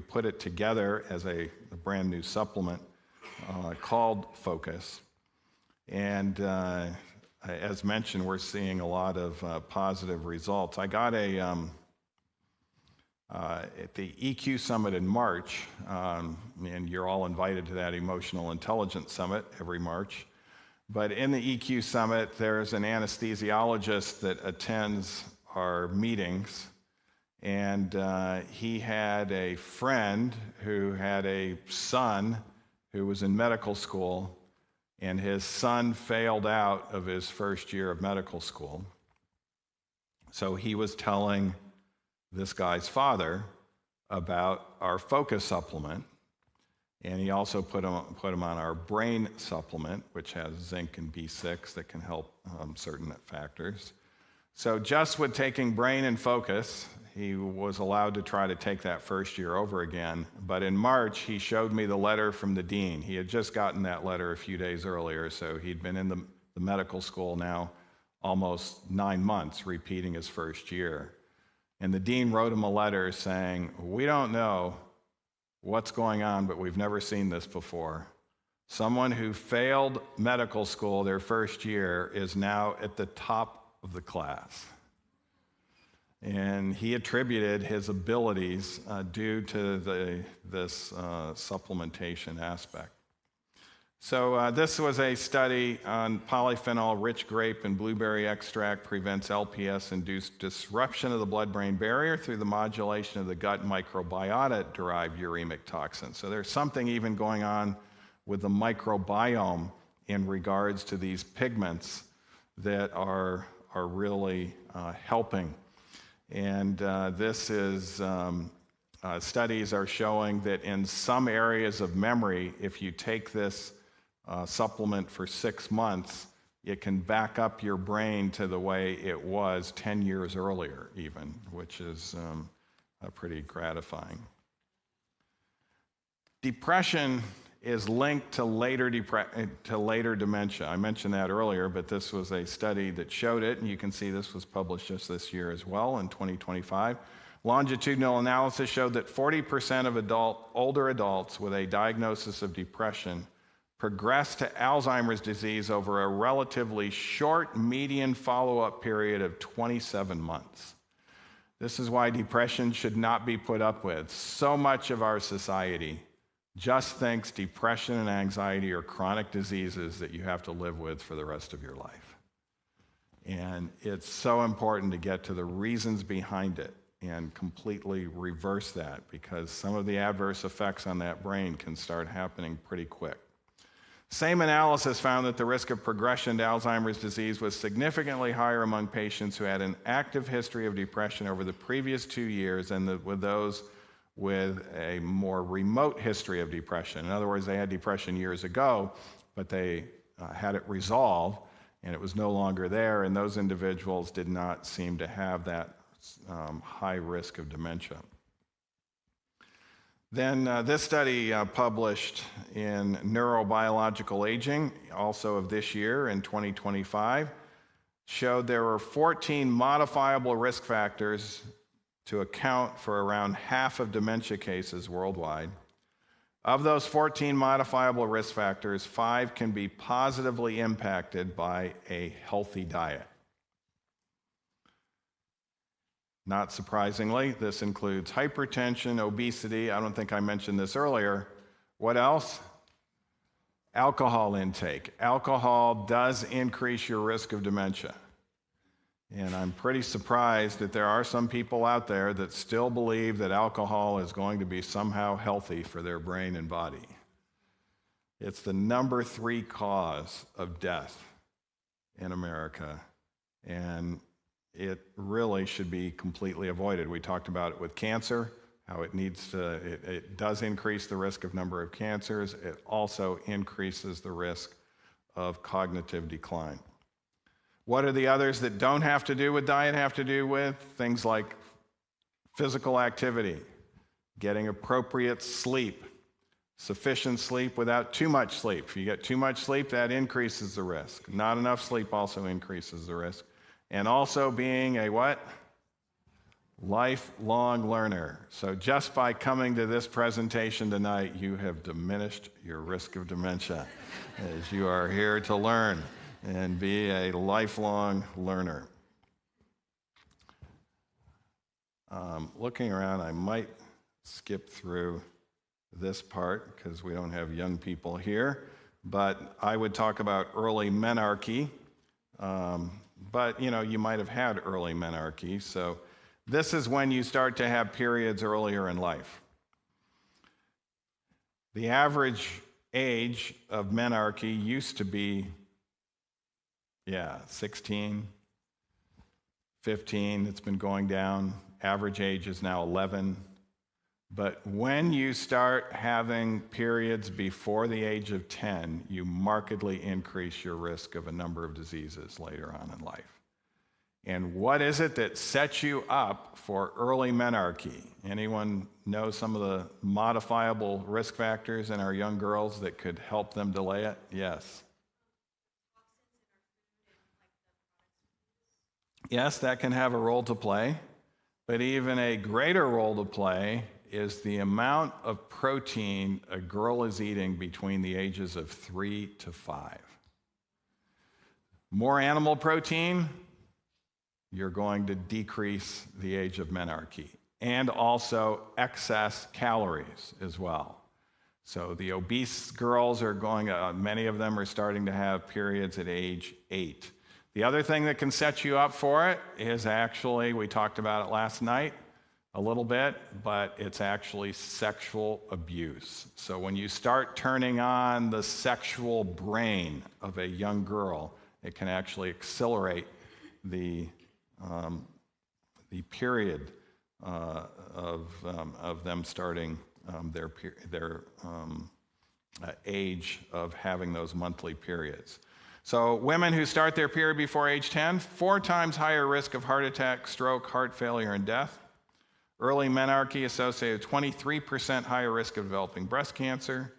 put it together as a brand new supplement called Focus. And as mentioned, we're seeing a lot of positive results. I got at the EQ Summit in March, and you're all invited to that Emotional Intelligence Summit every March. But in the EQ Summit, there's an anesthesiologist that attends our meetings, and he had a friend who had a son who was in medical school, and his son failed out of his first year of medical school. So he was telling this guy's father about our Focus supplement, and he also put him on our brain supplement, which has zinc and B6 that can help certain factors. So just with taking brain and Focus, he was allowed to try to take that first year over again. But in March, he showed me the letter from the dean. He had just gotten that letter a few days earlier, so he'd been in the medical school now almost 9 months, repeating his first year. And the dean wrote him a letter saying, "We don't know what's going on, but we've never seen this before. Someone who failed medical school their first year is now at the top of the class." And he attributed his abilities due to this supplementation aspect. So this was a study on polyphenol-rich grape and blueberry extract prevents LPS-induced disruption of the blood-brain barrier through the modulation of the gut microbiota-derived uremic toxins. So there's something even going on with the microbiome in regards to these pigments that are really helping. And this is studies are showing that in some areas of memory, if you take this supplement for 6 months, it can back up your brain to the way it was 10 years earlier even, which is pretty gratifying. Depression is linked to later dementia. I mentioned that earlier, but this was a study that showed it, and you can see this was published just this year as well in 2025. Longitudinal analysis showed that 40% of older adults with a diagnosis of depression progressed to Alzheimer's disease over a relatively short median follow-up period of 27 months. This is why depression should not be put up with. So much of our society just thinks depression and anxiety are chronic diseases that you have to live with for the rest of your life. And it's so important to get to the reasons behind it and completely reverse that, because some of the adverse effects on that brain can start happening pretty quick. Same analysis found that the risk of progression to Alzheimer's disease was significantly higher among patients who had an active history of depression over the previous 2 years than with those with a more remote history of depression. In other words, they had depression years ago, but they had it resolved, and it was no longer there, and those individuals did not seem to have that high risk of dementia. Then this study published in Neurobiological Aging, also of this year in 2025, showed there were 14 modifiable risk factors to account for around half of dementia cases worldwide. Of those 14 modifiable risk factors, 5 can be positively impacted by a healthy diet. Not surprisingly, this includes hypertension, obesity. I don't think I mentioned this earlier. What else? Alcohol intake. Alcohol does increase your risk of dementia. And I'm pretty surprised that there are some people out there that still believe that alcohol is going to be somehow healthy for their brain and body. It's the number 3 cause of death in America, and it really should be completely avoided. We talked about it with cancer, how it does increase the risk of number of cancers. It also increases the risk of cognitive decline. What are the others that don't have to do with diet have to do with? Things like physical activity, getting appropriate sleep, sufficient sleep without too much sleep. If you get too much sleep, that increases the risk. Not enough sleep also increases the risk. And also being a what? Lifelong learner. So just by coming to this presentation tonight, you have diminished your risk of dementia as you are here to learn and be a lifelong learner. Looking around, I might skip through this part because we don't have young people here, but I would talk about early menarche. But you might have had early menarche, so this is when you start to have periods earlier in life. The average age of menarche used to be 16, 15, it's been going down. Average age is now 11. But when you start having periods before the age of 10, you markedly increase your risk of a number of diseases later on in life. And what is it that sets you up for early menarche? Anyone know some of the modifiable risk factors in our young girls that could help them delay it? Yes. Yes, that can have a role to play, but even a greater role to play is the amount of protein a girl is eating between the ages of 3 to 5. More animal protein, you're going to decrease the age of menarche, and also excess calories as well. So the obese girls are many of them are starting to have periods at age 8. The other thing that can set you up for it is actually, we talked about it last night a little bit, but it's actually sexual abuse. So when you start turning on the sexual brain of a young girl, it can actually accelerate the period of them starting their age of having those monthly periods. So women who start their period before age 10, 4 times higher risk of heart attack, stroke, heart failure, and death. Early menarche associated with 23% higher risk of developing breast cancer.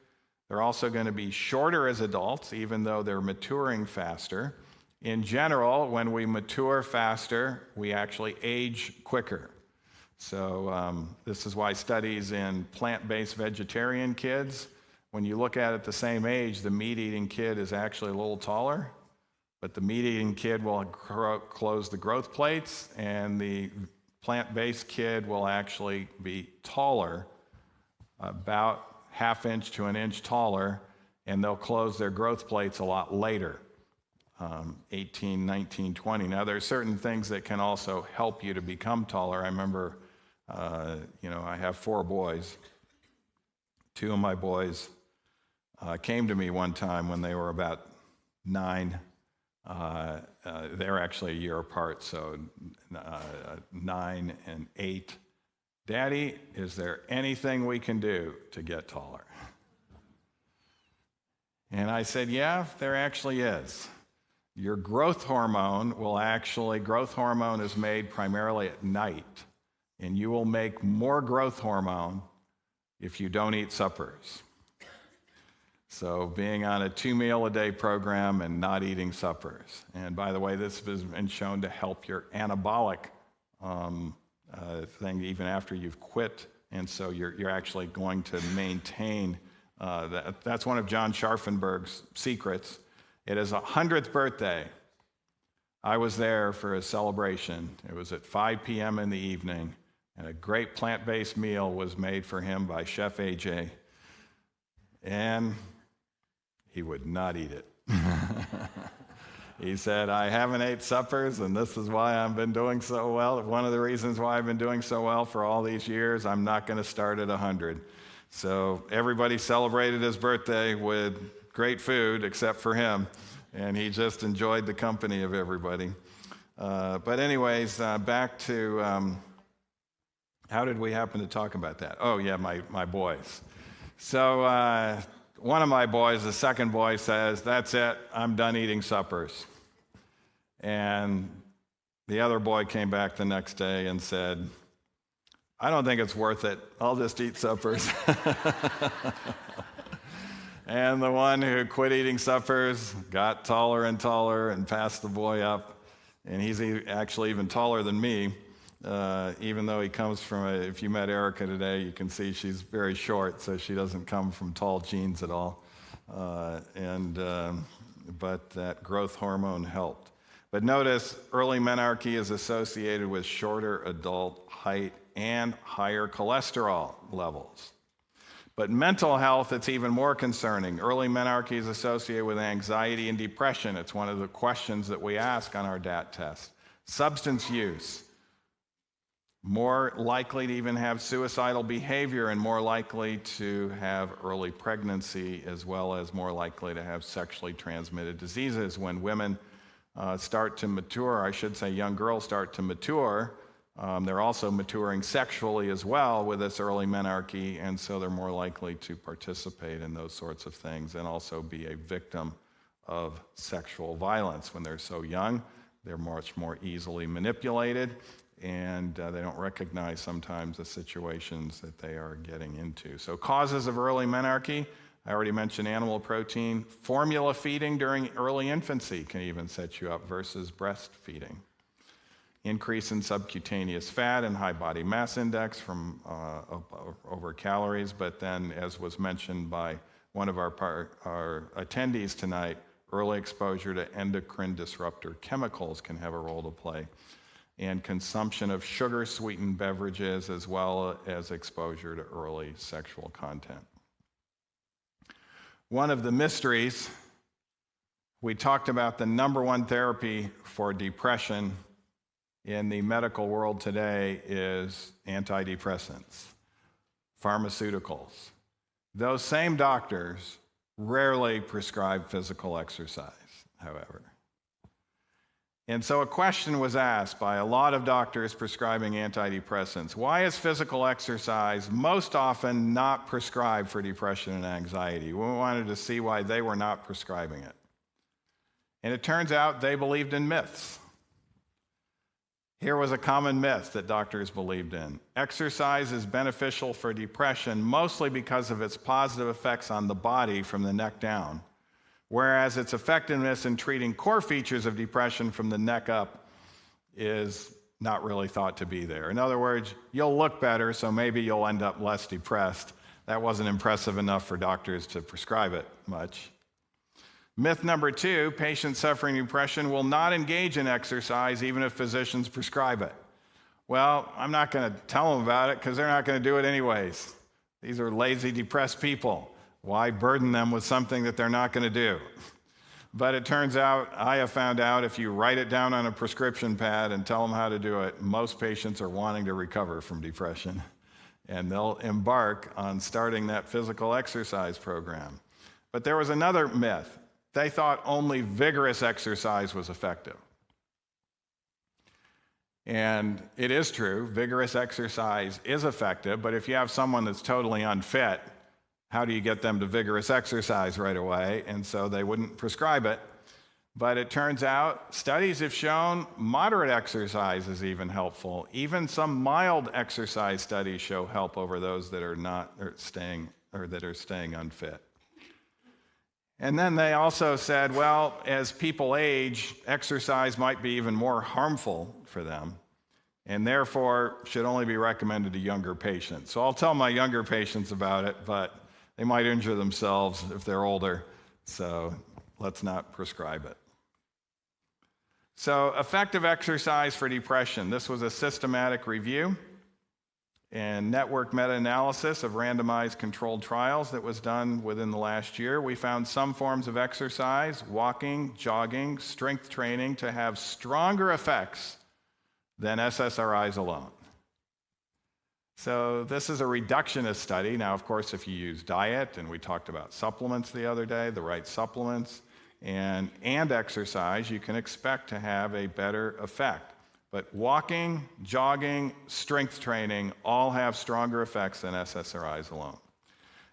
They're also going to be shorter as adults, even though they're maturing faster. In general, when we mature faster, we actually age quicker. So this is why studies in plant-based vegetarian kids, when you look at it the same age, the meat-eating kid is actually a little taller, but the meat-eating kid will close the growth plates, and the plant-based kid will actually be taller, about ½ inch to an inch taller, and they'll close their growth plates a lot later, 18, 19, 20. Now, there are certain things that can also help you to become taller. I remember, I have 4 boys. 2 of my boys came to me one time when they were about 9. They're actually a year apart, so 9 and 8. Daddy, is there anything we can do to get taller? And I said, yeah, there actually is. Your growth hormone growth hormone is made primarily at night, and you will make more growth hormone if you don't eat suppers. So being on a 2-meal-a-day program and not eating suppers. And by the way, this has been shown to help your anabolic thing even after you've quit. And so you're actually going to maintain that. That's one of John Scharfenberg's secrets. At his 100th birthday, I was there for a celebration. It was at 5 p.m. in the evening, and a great plant-based meal was made for him by Chef AJ. And he would not eat it. He said, I haven't ate suppers, and this is why I've been doing so well. One of the reasons why I've been doing so well for all these years, I'm not going to start at 100. So everybody celebrated his birthday with great food, except for him, and he just enjoyed the company of everybody. But anyways, back to how did we happen to talk about that? Oh, yeah, my boys. So one of my boys, the second boy, says, that's it, I'm done eating suppers. And the other boy came back the next day and said, I don't think it's worth it. I'll just eat suppers. And the one who quit eating suppers got taller and taller and passed the boy up. And he's actually even taller than me, even though he comes from if you met Erica today, you can see she's very short, so she doesn't come from tall genes at all. But that growth hormone helped. But notice, early menarche is associated with shorter adult height and higher cholesterol levels. But mental health, it's even more concerning. Early menarche is associated with anxiety and depression. It's one of the questions that we ask on our DAT test. Substance use, more likely to even have suicidal behavior and more likely to have early pregnancy, as well as more likely to have sexually transmitted diseases. When women start to mature, I should say young girls start to mature, they're also maturing sexually as well with this early menarche, and so they're more likely to participate in those sorts of things and also be a victim of sexual violence. When they're so young, they're much more easily manipulated, and they don't recognize sometimes the situations that they are getting into. So causes of early menarche, I already mentioned animal protein. Formula feeding during early infancy can even set you up versus breastfeeding. Increase in subcutaneous fat and high body mass index from over calories, but then, as was mentioned by one of our attendees tonight, early exposure to endocrine disruptor chemicals can have a role to play, and consumption of sugar-sweetened beverages, as well as exposure to early sexual content. One of the mysteries, we talked about the number one therapy for depression in the medical world today is antidepressants, pharmaceuticals. Those same doctors rarely prescribe physical exercise, however. And so a question was asked by a lot of doctors prescribing antidepressants. Why is physical exercise most often not prescribed for depression and anxiety? We wanted to see why they were not prescribing it. And it turns out they believed in myths. Here was a common myth that doctors believed in. Exercise is beneficial for depression mostly because of its positive effects on the body from the neck down, whereas its effectiveness in treating core features of depression from the neck up is not really thought to be there. In other words, you'll look better, so maybe you'll end up less depressed. That wasn't impressive enough for doctors to prescribe it much. Myth number 2, patients suffering depression will not engage in exercise even if physicians prescribe it. Well, I'm not going to tell them about it because they're not going to do it anyways. These are lazy, depressed people. Why burden them with something that they're not going to do? But it turns out, I have found out, if you write it down on a prescription pad and tell them how to do it, most patients are wanting to recover from depression. And they'll embark on starting that physical exercise program. But there was another myth. They thought only vigorous exercise was effective. And it is true, vigorous exercise is effective, but if you have someone that's totally unfit, how do you get them to vigorous exercise right away? And so they wouldn't prescribe it. But it turns out studies have shown moderate exercise is even helpful. Even some mild exercise studies show help over those that are staying unfit. And then they also said, well, as people age, exercise might be even more harmful for them, and therefore should only be recommended to younger patients. So I'll tell my younger patients about it, but they might injure themselves if they're older, so let's not prescribe it. So effective exercise for depression. This was a systematic review and network meta-analysis of randomized controlled trials that was done within the last year. We found some forms of exercise, walking, jogging, strength training, to have stronger effects than SSRIs alone. So this is a reductionist study. Now, of course, if you use diet, and we talked about supplements the other day, the right supplements, and exercise, you can expect to have a better effect. But walking, jogging, strength training all have stronger effects than SSRIs alone.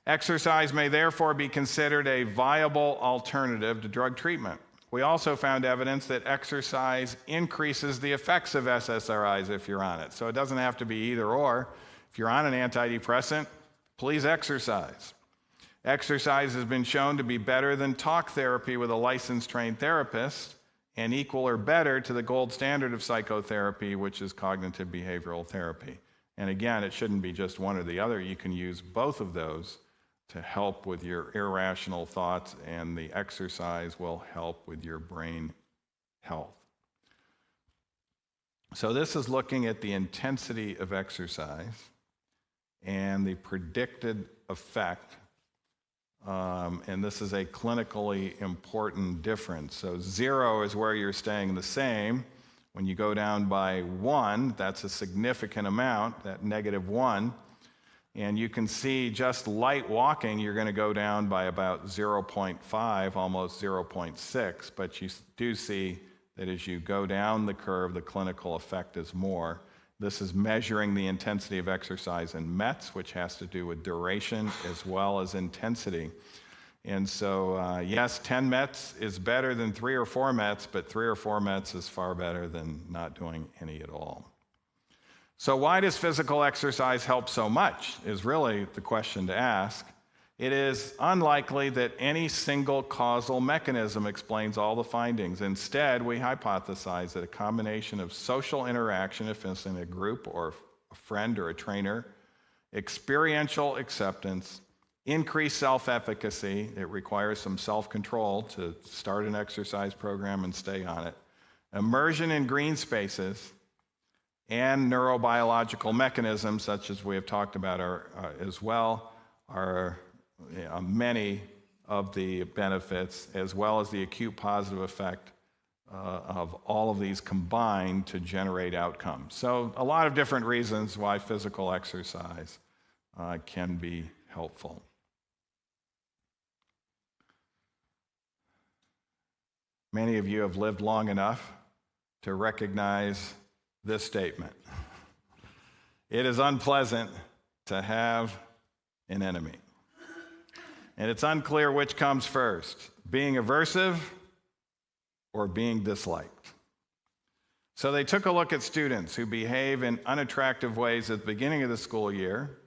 Exercise may therefore be considered a viable alternative to drug treatment. We also found evidence that exercise increases the effects of SSRIs if you're on it. So it doesn't have to be either or. If you're on an antidepressant, please exercise. Exercise has been shown to be better than talk therapy with a licensed trained therapist, and equal or better to the gold standard of psychotherapy, which is cognitive behavioral therapy. And again, it shouldn't be just one or the other. You can use both of those to help with your irrational thoughts, and the exercise will help with your brain health. So this is looking at the intensity of exercise and the predicted effect. And this is a clinically important difference. So 0 is where you're staying the same. When you go down by 1, that's a significant amount, that -1. And you can see just light walking, you're going to go down by about 0.5, almost 0.6. But you do see that as you go down the curve, the clinical effect is more. This is measuring the intensity of exercise in METs, which has to do with duration as well as intensity. And so, yes, 10 METs is better than 3 or 4 METs, but 3 or 4 METs is far better than not doing any at all. So why does physical exercise help so much is really the question to ask. It is unlikely that any single causal mechanism explains all the findings. Instead, we hypothesize that a combination of social interaction, if it's in a group or a friend or a trainer, experiential acceptance, increased self-efficacy, it requires some self-control to start an exercise program and stay on it, immersion in green spaces, and neurobiological mechanisms, such as we have talked about as well, are many of the benefits, as well as the acute positive effect of all of these combined to generate outcomes. So a lot of different reasons why physical exercise can be helpful. Many of you have lived long enough to recognize this statement. It is unpleasant to have an enemy. And it's unclear which comes first, being aversive or being disliked. So they took a look at students who behave in unattractive ways at the beginning of the school year,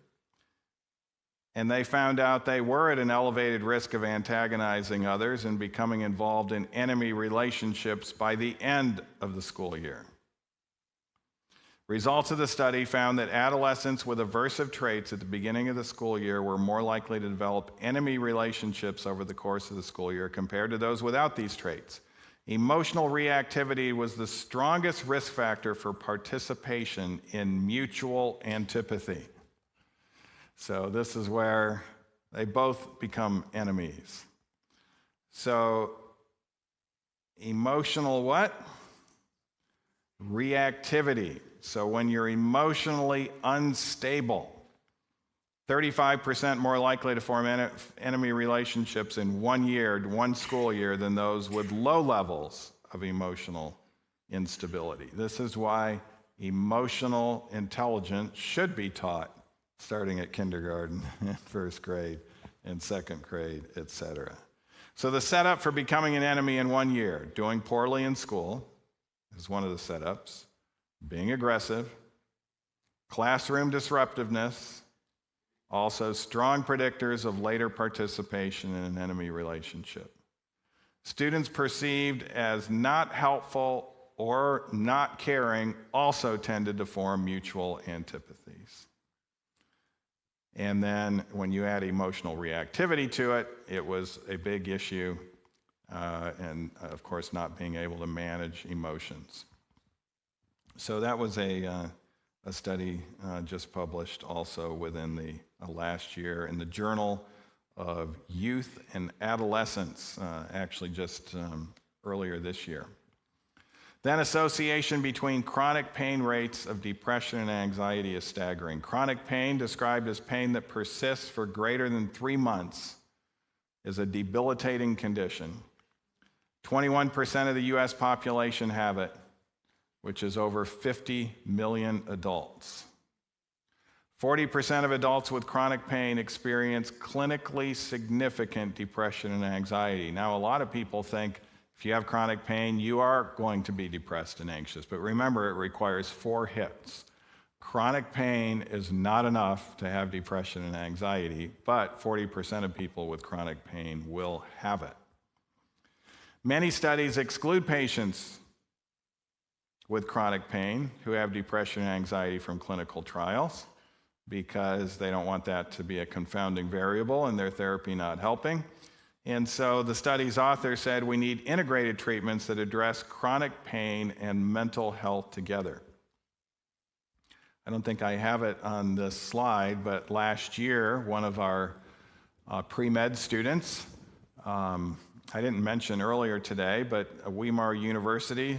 and they found out they were at an elevated risk of antagonizing others and becoming involved in enemy relationships by the end of the school year. Results of the study found that adolescents with aversive traits at the beginning of the school year were more likely to develop enemy relationships over the course of the school year compared to those without these traits. Emotional reactivity was the strongest risk factor for participation in mutual antipathy. So this is where they both become enemies. So emotional what? Reactivity. So when you're emotionally unstable, 35% more likely to form enemy relationships in 1 year, 1 school year, than those with low levels of emotional instability. This is why emotional intelligence should be taught starting at kindergarten, first grade, and second grade, etc. So the setup for becoming an enemy in 1 year: doing poorly in school is one of the setups, being aggressive, classroom disruptiveness, also strong predictors of later participation in an enemy relationship. Students perceived as not helpful or not caring also tended to form mutual antipathies. And then when you add emotional reactivity to it, it was a big issue, and of course not being able to manage emotions. So that was a study just published also within the last year in the Journal of Youth and Adolescence, actually just earlier this year. Then association between chronic pain rates of depression and anxiety is staggering. Chronic pain, described as pain that persists for greater than 3 months, is a debilitating condition. 21% of the U.S. population have it, which is over 50 million adults. 40% of adults with chronic pain experience clinically significant depression and anxiety. Now, a lot of people think if you have chronic pain, you are going to be depressed and anxious. But remember, it requires 4 hits. Chronic pain is not enough to have depression and anxiety, but 40% of people with chronic pain will have it. Many studies exclude patients with chronic pain who have depression and anxiety from clinical trials because they don't want that to be a confounding variable and their therapy not helping. And so the study's author said we need integrated treatments that address chronic pain and mental health together. I don't think I have it on this slide, but last year, one of our pre-med students, I didn't mention earlier today, but Weimar University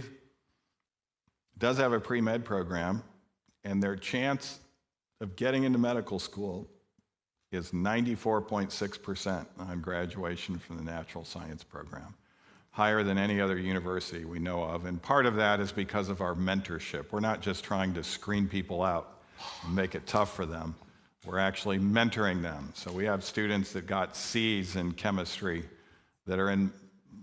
does have a pre-med program, and their chance of getting into medical school is 94.6% on graduation from the natural science program, higher than any other university we know of. And part of that is because of our mentorship. We're not just trying to screen people out and make it tough for them. We're actually mentoring them. So we have students that got C's in chemistry that are in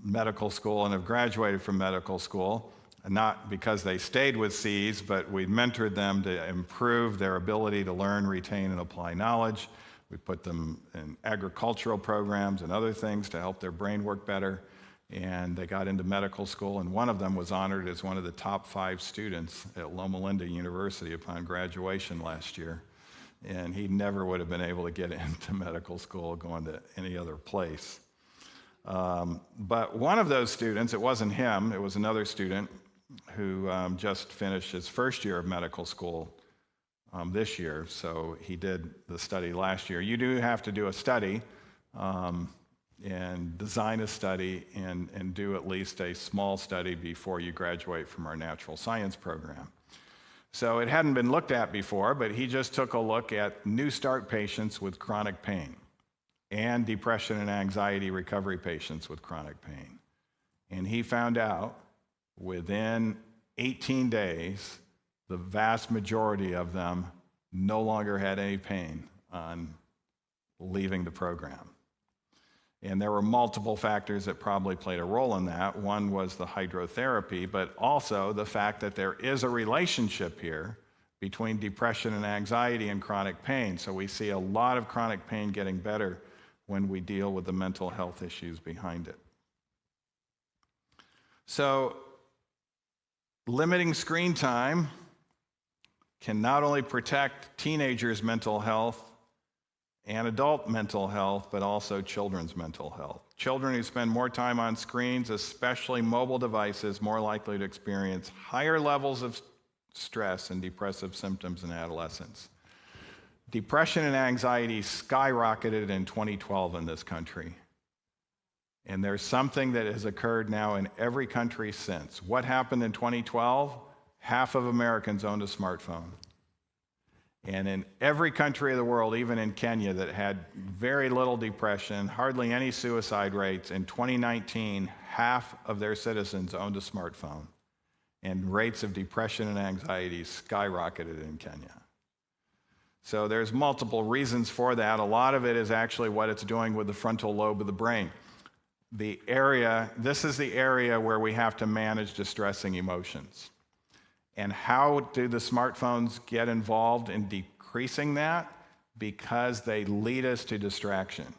medical school and have graduated from medical school, not because they stayed with C's, but we mentored them to improve their ability to learn, retain, and apply knowledge. We put them in agricultural programs and other things to help their brain work better, and they got into medical school, and one of them was honored as one of the top 5 students at Loma Linda University upon graduation last year, and he never would have been able to get into medical school going to any other place. But one of those students, it wasn't him, it was another student who just finished his first year of medical school this year, so he did the study last year. You do have to do a study and design a study and do at least a small study before you graduate from our natural science program. So it hadn't been looked at before, but he just took a look at New Start patients with chronic pain and depression and anxiety recovery patients with chronic pain. And he found out within 18 days, the vast majority of them no longer had any pain on leaving the program. And there were multiple factors that probably played a role in that. One was the hydrotherapy, but also the fact that there is a relationship here between depression and anxiety and chronic pain. So we see a lot of chronic pain getting better when we deal with the mental health issues behind it. So limiting screen time can not only protect teenagers' mental health and adult mental health, but also children's mental health. Children who spend more time on screens, especially mobile devices, more likely to experience higher levels of stress and depressive symptoms in adolescence. Depression and anxiety skyrocketed in 2012 in this country. And there's something that has occurred now in every country since. What happened in 2012? Half of Americans owned a smartphone. And in every country of the world, even in Kenya, that had very little depression, hardly any suicide rates, in 2019, half of their citizens owned a smartphone. And rates of depression and anxiety skyrocketed in Kenya. So there's multiple reasons for that. A lot of it is actually what it's doing with the frontal lobe of the brain. This is the area where we have to manage distressing emotions. And how do the smartphones get involved in decreasing that? Because they lead us to distraction.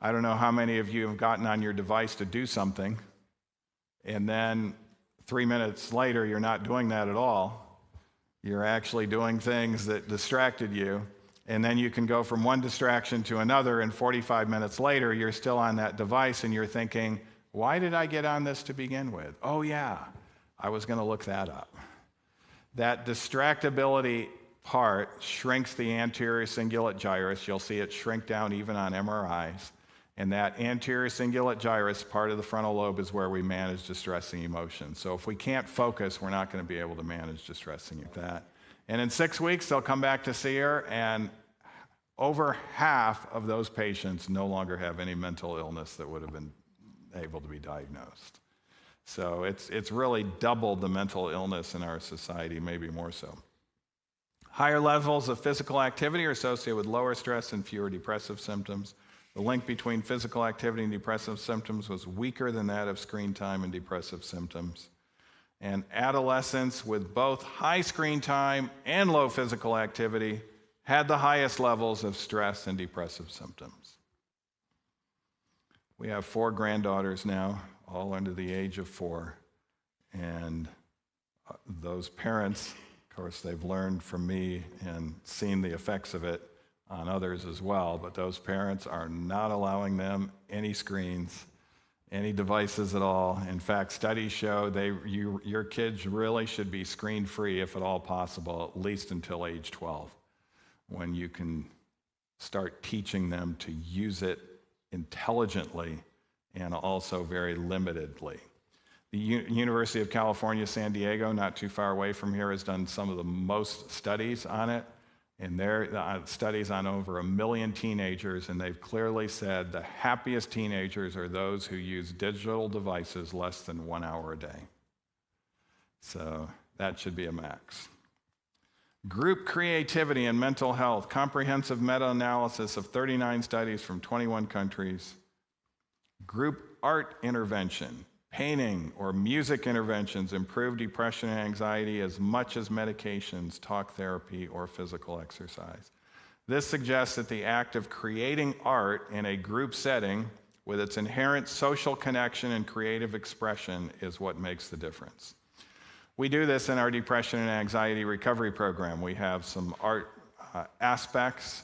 I don't know how many of you have gotten on your device to do something, and then 3 minutes later, you're not doing that at all. You're actually doing things that distracted you, and then you can go from one distraction to another, and 45 minutes later, you're still on that device, and you're thinking, why did I get on this to begin with? Oh yeah, I was going to look that up. That distractibility part shrinks the anterior cingulate gyrus. You'll see it shrink down even on MRIs. And that anterior cingulate gyrus part of the frontal lobe is where we manage distressing emotions. So if we can't focus, we're not going to be able to manage distressing like that. And in 6 weeks, they'll come back to see her, and over half of those patients no longer have any mental illness that would have been able to be diagnosed. So it's really doubled the mental illness in our society, maybe more so. Higher levels of physical activity are associated with lower stress and fewer depressive symptoms. The link between physical activity and depressive symptoms was weaker than that of screen time and depressive symptoms. And adolescents with both high screen time and low physical activity had the highest levels of stress and depressive symptoms. We have 4 granddaughters now, all under the age of 4. And those parents, of course, they've learned from me and seen the effects of it on others as well, but those parents are not allowing them any screens, any devices at all. In fact, studies show your kids really should be screen-free, if at all possible, at least until age 12, when you can start teaching them to use it intelligently and also very limitedly. The University of California, San Diego, not too far away from here, has done some of the most studies on it. And their studies on over 1 million teenagers, and they've clearly said the happiest teenagers are those who use digital devices less than 1 hour a day. So that should be a max. Group creativity and mental health, comprehensive meta-analysis of 39 studies from 21 countries. Group art intervention, painting or music interventions improve depression and anxiety as much as medications, talk therapy, or physical exercise. This suggests that the act of creating art in a group setting with its inherent social connection and creative expression is what makes the difference. We do this in our depression and anxiety recovery program. We have some art aspects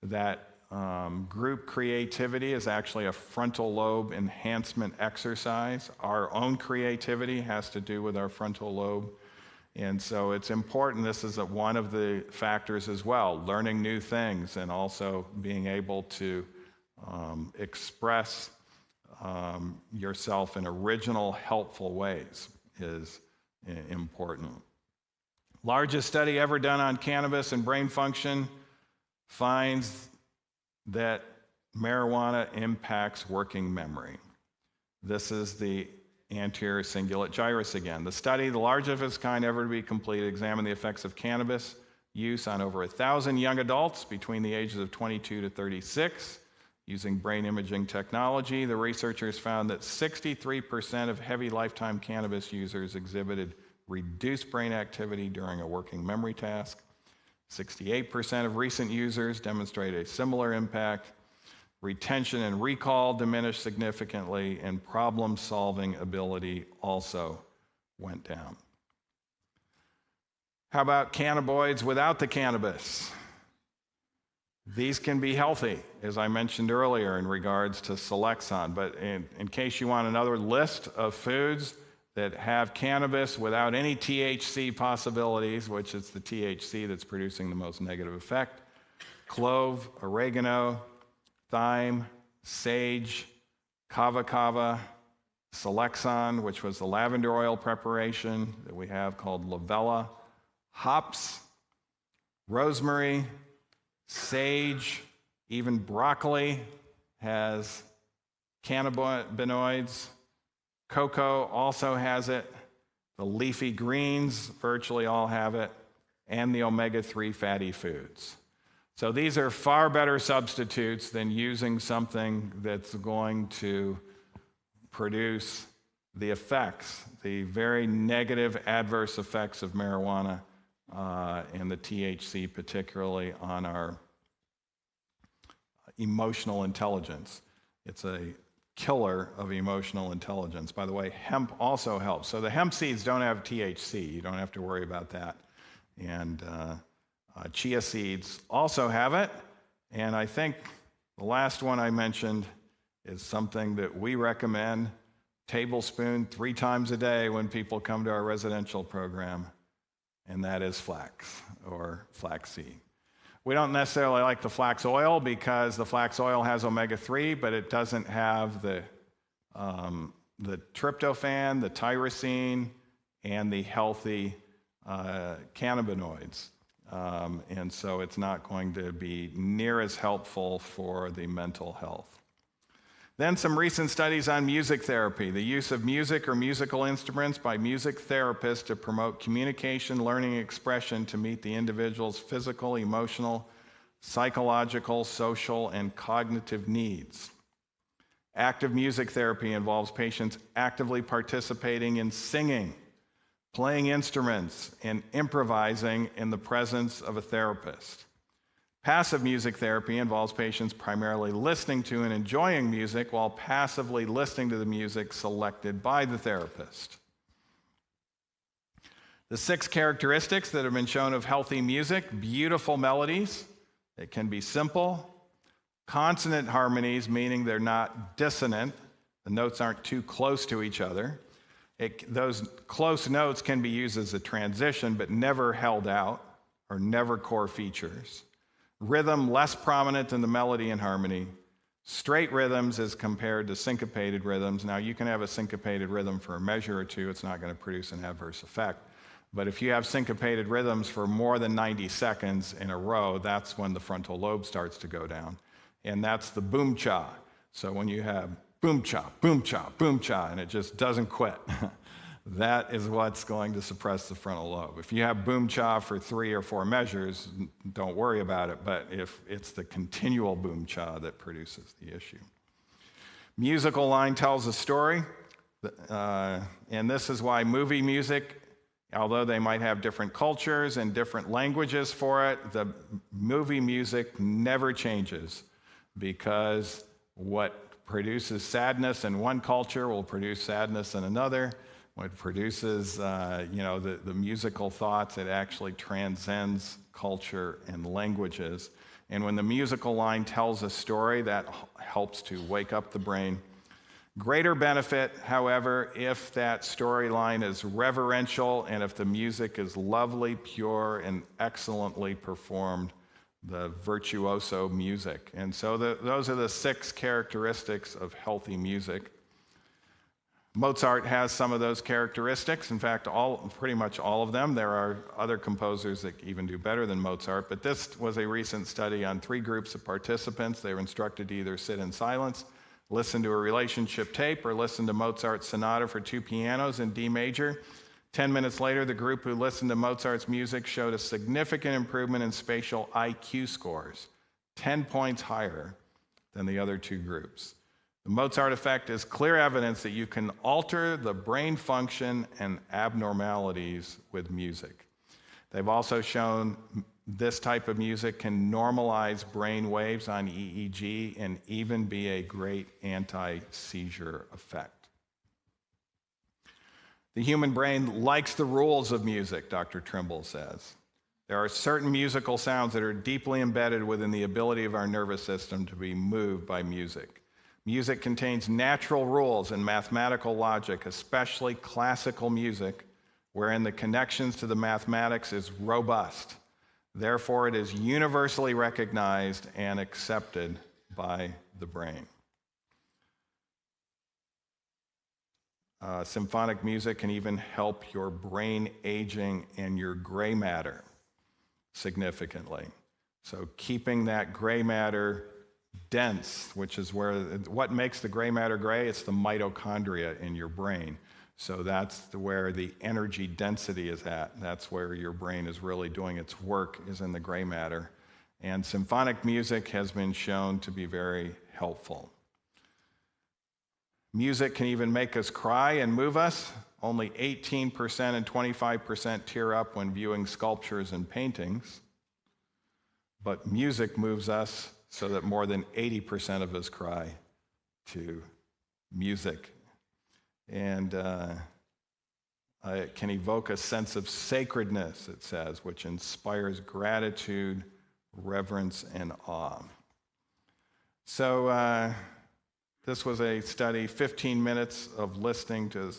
that group creativity is actually a frontal lobe enhancement exercise. Our own creativity has to do with our frontal lobe. And so it's important. This is one of the factors as well, learning new things and also being able to express yourself in original, helpful ways is important. Largest study ever done on cannabis and brain function finds that marijuana impacts working memory. This is the anterior cingulate gyrus again. The study, the largest of its kind ever to be completed, examined the effects of cannabis use on over 1,000 young adults between the ages of 22 to 36. Using brain imaging technology, the researchers found that 63% of heavy lifetime cannabis users exhibited reduced brain activity during a working memory task. 68% of recent users demonstrate a similar impact. Retention and recall diminished significantly, and problem-solving ability also went down. How about cannabinoids without the cannabis? These can be healthy, as I mentioned earlier in regards to Selexon, but in case you want another list of foods that have cannabis without any THC possibilities, which is the THC that's producing the most negative effect: clove, oregano, thyme, sage, kava kava, Selexon, which was the lavender oil preparation that we have called Lavella, hops, rosemary, sage, even broccoli has cannabinoids. Cocoa also has it. The leafy greens virtually all have it, and the omega-3 fatty foods. So these are far better substitutes than using something that's going to produce the effects, the very negative adverse effects of marijuana and the THC, particularly on our emotional intelligence. It's a killer of emotional intelligence. By the way, hemp also helps. So the hemp seeds don't have THC. You don't have to worry about that. And chia seeds also have it. And I think the last one I mentioned is something that we recommend, tablespoon 3 times a day when people come to our residential program, and that is flax or flaxseed. We don't necessarily like the flax oil because the flax oil has omega-3, but it doesn't have the tryptophan, the tyrosine, and the healthy cannabinoids. And so it's not going to be near as helpful for the mental health. Then some recent studies on music therapy, the use of music or musical instruments by music therapists to promote communication, learning, expression to meet the individual's physical, emotional, psychological, social, and cognitive needs. Active music therapy involves patients actively participating in singing, playing instruments, and improvising in the presence of a therapist. Passive music therapy involves patients primarily listening to and enjoying music while passively listening to the music selected by the therapist. The 6 characteristics that have been shown of healthy music: beautiful melodies, it can be simple; consonant harmonies, meaning they're not dissonant, the notes aren't too close to each other. Those close notes can be used as a transition, but never held out or never core features. Rhythm less prominent than the melody and harmony. Straight rhythms as compared to syncopated rhythms. Now, you can have a syncopated rhythm for a measure or two. It's not going to produce an adverse effect. But if you have syncopated rhythms for more than 90 seconds in a row, that's when the frontal lobe starts to go down. And that's the boom cha. So when you have boom cha, boom cha, boom cha, and it just doesn't quit, that is what's going to suppress the frontal lobe. If you have boom cha for 3 or 4 measures, don't worry about it, but if it's the continual boom cha that produces the issue. Musical line tells a story, and this is why movie music, although they might have different cultures and different languages for it, the movie music never changes, because what produces sadness in one culture will produce sadness in another. What produces, the musical thoughts, it actually transcends culture and languages. And when the musical line tells a story, that helps to wake up the brain. Greater benefit, however, if that storyline is reverential and if the music is lovely, pure, and excellently performed, the virtuoso music. And so those are the 6 characteristics of healthy music. Mozart has some of those characteristics. In fact, pretty much all of them. There are other composers that even do better than Mozart, but this was a recent study on 3 groups of participants. They were instructed to either sit in silence, Listen to a relationship tape or listen to Mozart's Sonata for two pianos in D major. 10 minutes later, the group who listened to Mozart's music showed a significant improvement in spatial IQ scores, 10 points higher than the other two groups. The Mozart effect is clear evidence that you can alter the brain function and abnormalities with music. They've also shown this type of music can normalize brain waves on EEG and even be a great anti-seizure effect. The human brain likes the rules of music, Dr. Trimble says. There are certain musical sounds that are deeply embedded within the ability of our nervous system to be moved by music. Music contains natural rules and mathematical logic, especially classical music, wherein the connections to the mathematics is robust. Therefore, it is universally recognized and accepted by the brain. Symphonic music can even help your brain aging and your gray matter significantly. So keeping that gray matter dense, which is what makes the gray matter gray, it's the mitochondria in your brain. So that's where the energy density is at. That's where your brain is really doing its work, is in the gray matter. And symphonic music has been shown to be very helpful. Music can even make us cry and move us. Only 18% and 25% tear up when viewing sculptures and paintings. But music moves us so that more than 80% of us cry to music. And it can evoke a sense of sacredness, it says, which inspires gratitude, reverence, and awe. So this was a study, 15 minutes of listening to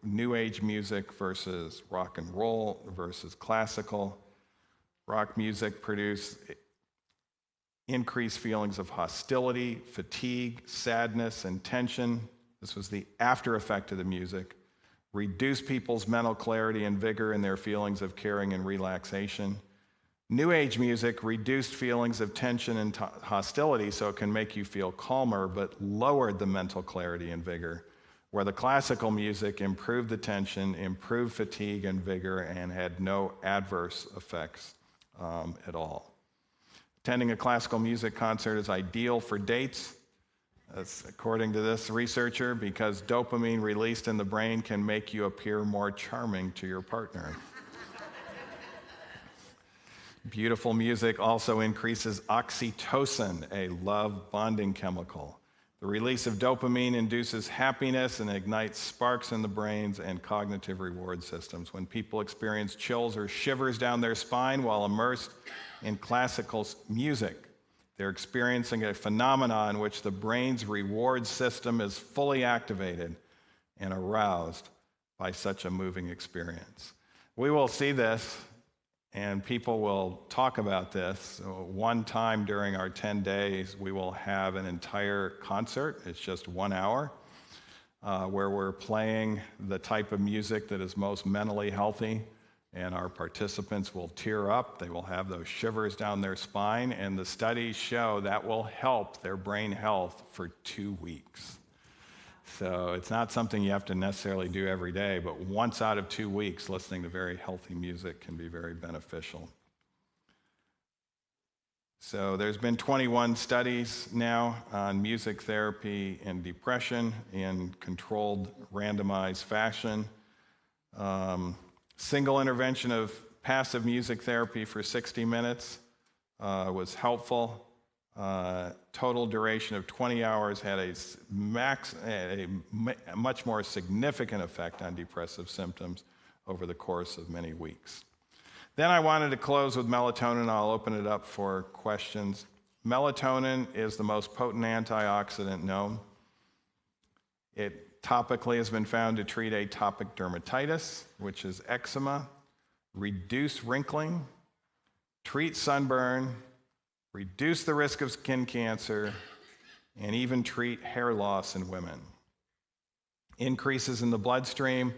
New Age music versus rock and roll versus classical. Rock music produced increased feelings of hostility, fatigue, sadness, and tension. This was the after effect of the music. Reduced people's mental clarity and vigor in their feelings of caring and relaxation. New Age music reduced feelings of tension and hostility so it can make you feel calmer, but lowered the mental clarity and vigor, where the classical music improved the tension, improved fatigue and vigor, and had no adverse effects at all. Attending a classical music concert is ideal for dates. That's according to this researcher, because dopamine released in the brain can make you appear more charming to your partner. Beautiful music also increases oxytocin, a love bonding chemical. The release of dopamine induces happiness and ignites sparks in the brains and cognitive reward systems. When people experience chills or shivers down their spine while immersed in classical music, they're experiencing a phenomenon in which the brain's reward system is fully activated and aroused by such a moving experience. We will see this, and people will talk about this. So one time during our 10 days, we will have an entire concert. It's just 1 hour, where we're playing the type of music that is most mentally healthy, and our participants will tear up. They will have those shivers down their spine, and the studies show that will help their brain health for 2 weeks. So it's not something you have to necessarily do every day, but once out of 2 weeks, listening to very healthy music can be very beneficial. So there's been 21 studies now on music therapy and depression in controlled, randomized fashion. Single intervention of passive music therapy for 60 minutes was helpful. Total duration of 20 hours had a much more significant effect on depressive symptoms over the course of many weeks. Then I wanted to close with melatonin. I'll open it up for questions. Melatonin is the most potent antioxidant known. It topically has been found to treat atopic dermatitis, which is eczema, reduce wrinkling, treat sunburn, reduce the risk of skin cancer, and even treat hair loss in women. Increases in the bloodstream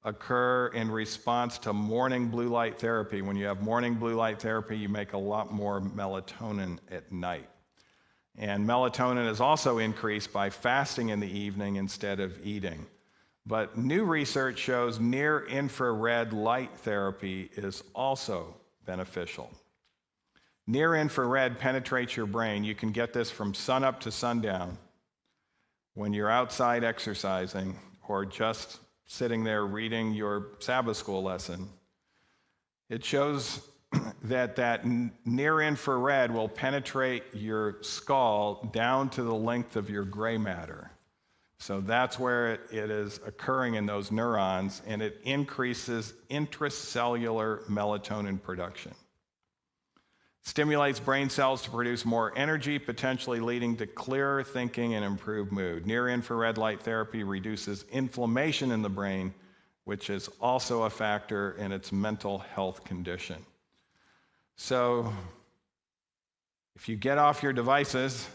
occur in response to morning blue light therapy. When you have morning blue light therapy, you make a lot more melatonin at night. And melatonin is also increased by fasting in the evening instead of eating. But new research shows near-infrared light therapy is also beneficial. Near-infrared penetrates your brain. You can get this from sunup to sundown when you're outside exercising or just sitting there reading your Sabbath school lesson. It shows that near-infrared will penetrate your skull down to the length of your gray matter. So that's where it is occurring in those neurons, and it increases intracellular melatonin production. Stimulates brain cells to produce more energy, potentially leading to clearer thinking and improved mood. Near-infrared light therapy reduces inflammation in the brain, which is also a factor in its mental health condition. So if you get off your devices,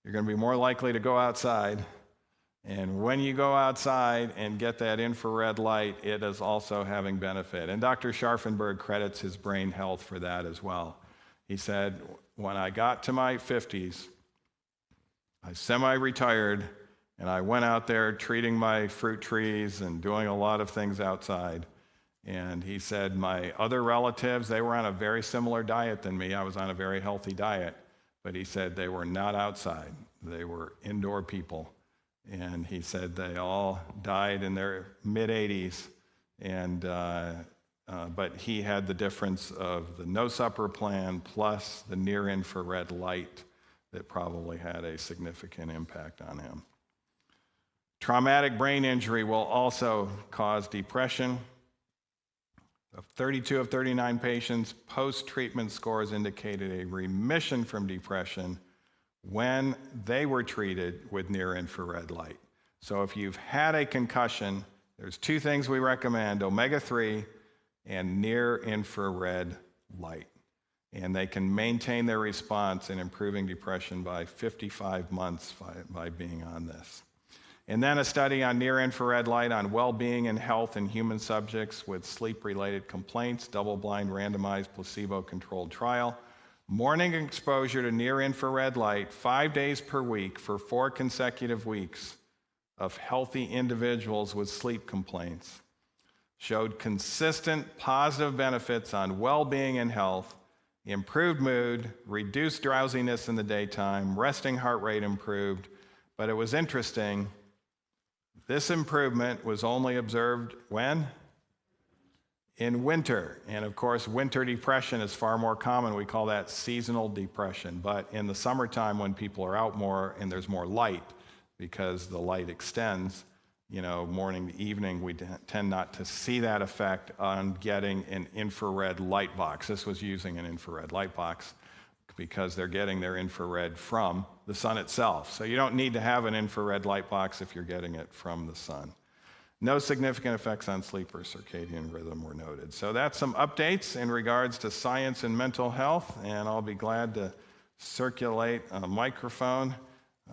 you're going to be more likely to go outside. And when you go outside and get that infrared light, it is also having benefit. And Dr. Scharfenberg credits his brain health for that as well. He said, when I got to my 50s, I semi-retired, and I went out there treating my fruit trees and doing a lot of things outside. And he said, my other relatives, they were on a very similar diet than me. I was on a very healthy diet. But he said they were not outside. They were indoor people. And he said they all died in their mid-80s. But he had the difference of the no supper plan plus the near-infrared light that probably had a significant impact on him. Traumatic brain injury will also cause depression. Of 32 of 39 patients, post-treatment scores indicated a remission from depression when they were treated with near-infrared light. So if you've had a concussion, there's two things we recommend: omega-3 and near-infrared light. And they can maintain their response in improving depression by 55 months by being on this. And then a study on near-infrared light on well-being and health in human subjects with sleep-related complaints, double-blind, randomized, placebo-controlled trial. Morning exposure to near-infrared light 5 days per week for 4 consecutive weeks of healthy individuals with sleep complaints showed consistent positive benefits on well-being and health, improved mood, reduced drowsiness in the daytime, resting heart rate improved. But it was interesting, this improvement was only observed when? In winter. And of course, winter depression is far more common. We call that seasonal depression. But in the summertime, when people are out more and there's more light, because the light extends, morning to evening, we tend not to see that effect on getting an infrared light box. This was using an infrared light box because they're getting their infrared from the sun itself. So you don't need to have an infrared light box if you're getting it from the sun. No significant effects on sleep or circadian rhythm were noted. So that's some updates in regards to science and mental health, and I'll be glad to circulate a microphone.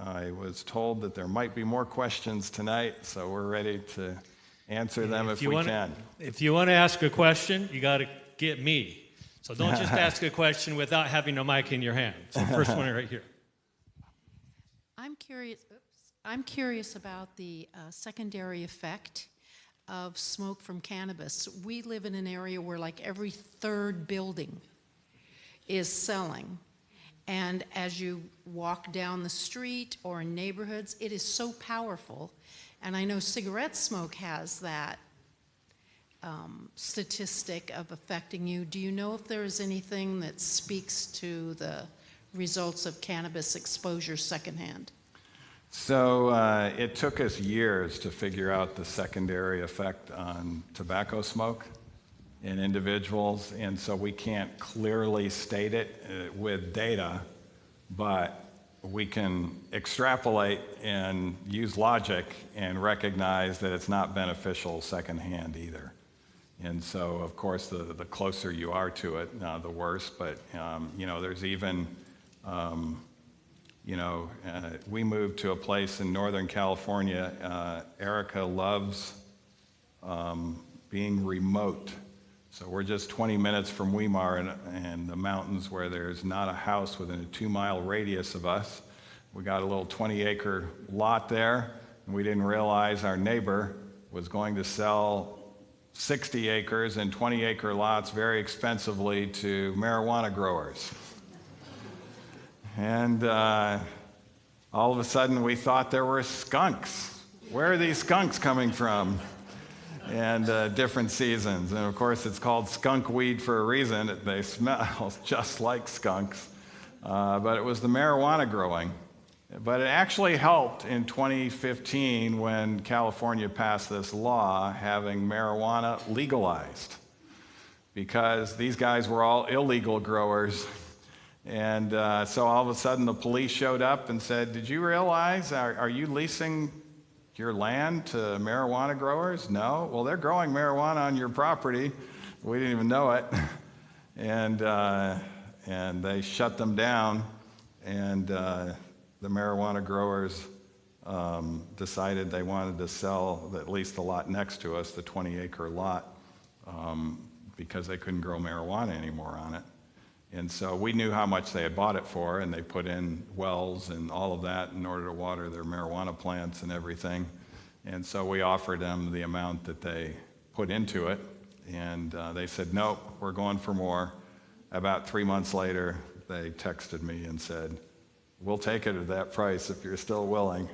I was told that there might be more questions tonight, so we're ready to answer them if we can. If you want to ask a question, you got to get me. So don't just ask a question without having a mic in your hand. So first one right here. I'm curious about the secondary effect of smoke from cannabis. We live in an area where like every third building is selling. And as you walk down the street or in neighborhoods, it is so powerful. And I know cigarette smoke has that statistic of affecting you. Do you know if there is anything that speaks to the results of cannabis exposure secondhand? So it took us years to figure out the secondary effect on tobacco smoke in individuals, and so we can't clearly state it with data, but we can extrapolate and use logic and recognize that it's not beneficial secondhand either. And so, of course, the closer you are to it, the worse. But, there's even, we moved to a place in Northern California. Erica loves being remote. So we're just 20 minutes from Weimar and the mountains where there's not a house within a 2-mile radius of us. We got a little 20-acre lot there, and we didn't realize our neighbor was going to sell 60 acres and 20-acre lots very expensively to marijuana growers. And all of a sudden, we thought there were skunks. Where are these skunks coming from? And different seasons. And of course, it's called skunk weed for a reason. They smell just like skunks. But it was the marijuana growing. But it actually helped in 2015 when California passed this law having marijuana legalized, because these guys were all illegal growers. And so all of a sudden the police showed up and said, did you realize, are you leasing your land to marijuana growers? No? Well, they're growing marijuana on your property. We didn't even know it. And they shut them down, and the marijuana growers decided they wanted to sell at least the lot next to us, the 20-acre lot, because they couldn't grow marijuana anymore on it. And so we knew how much they had bought it for, and they put in wells and all of that in order to water their marijuana plants and everything. And so we offered them the amount that they put into it, and they said, nope, we're going for more. About 3 months later, they texted me and said, we'll take it at that price if you're still willing.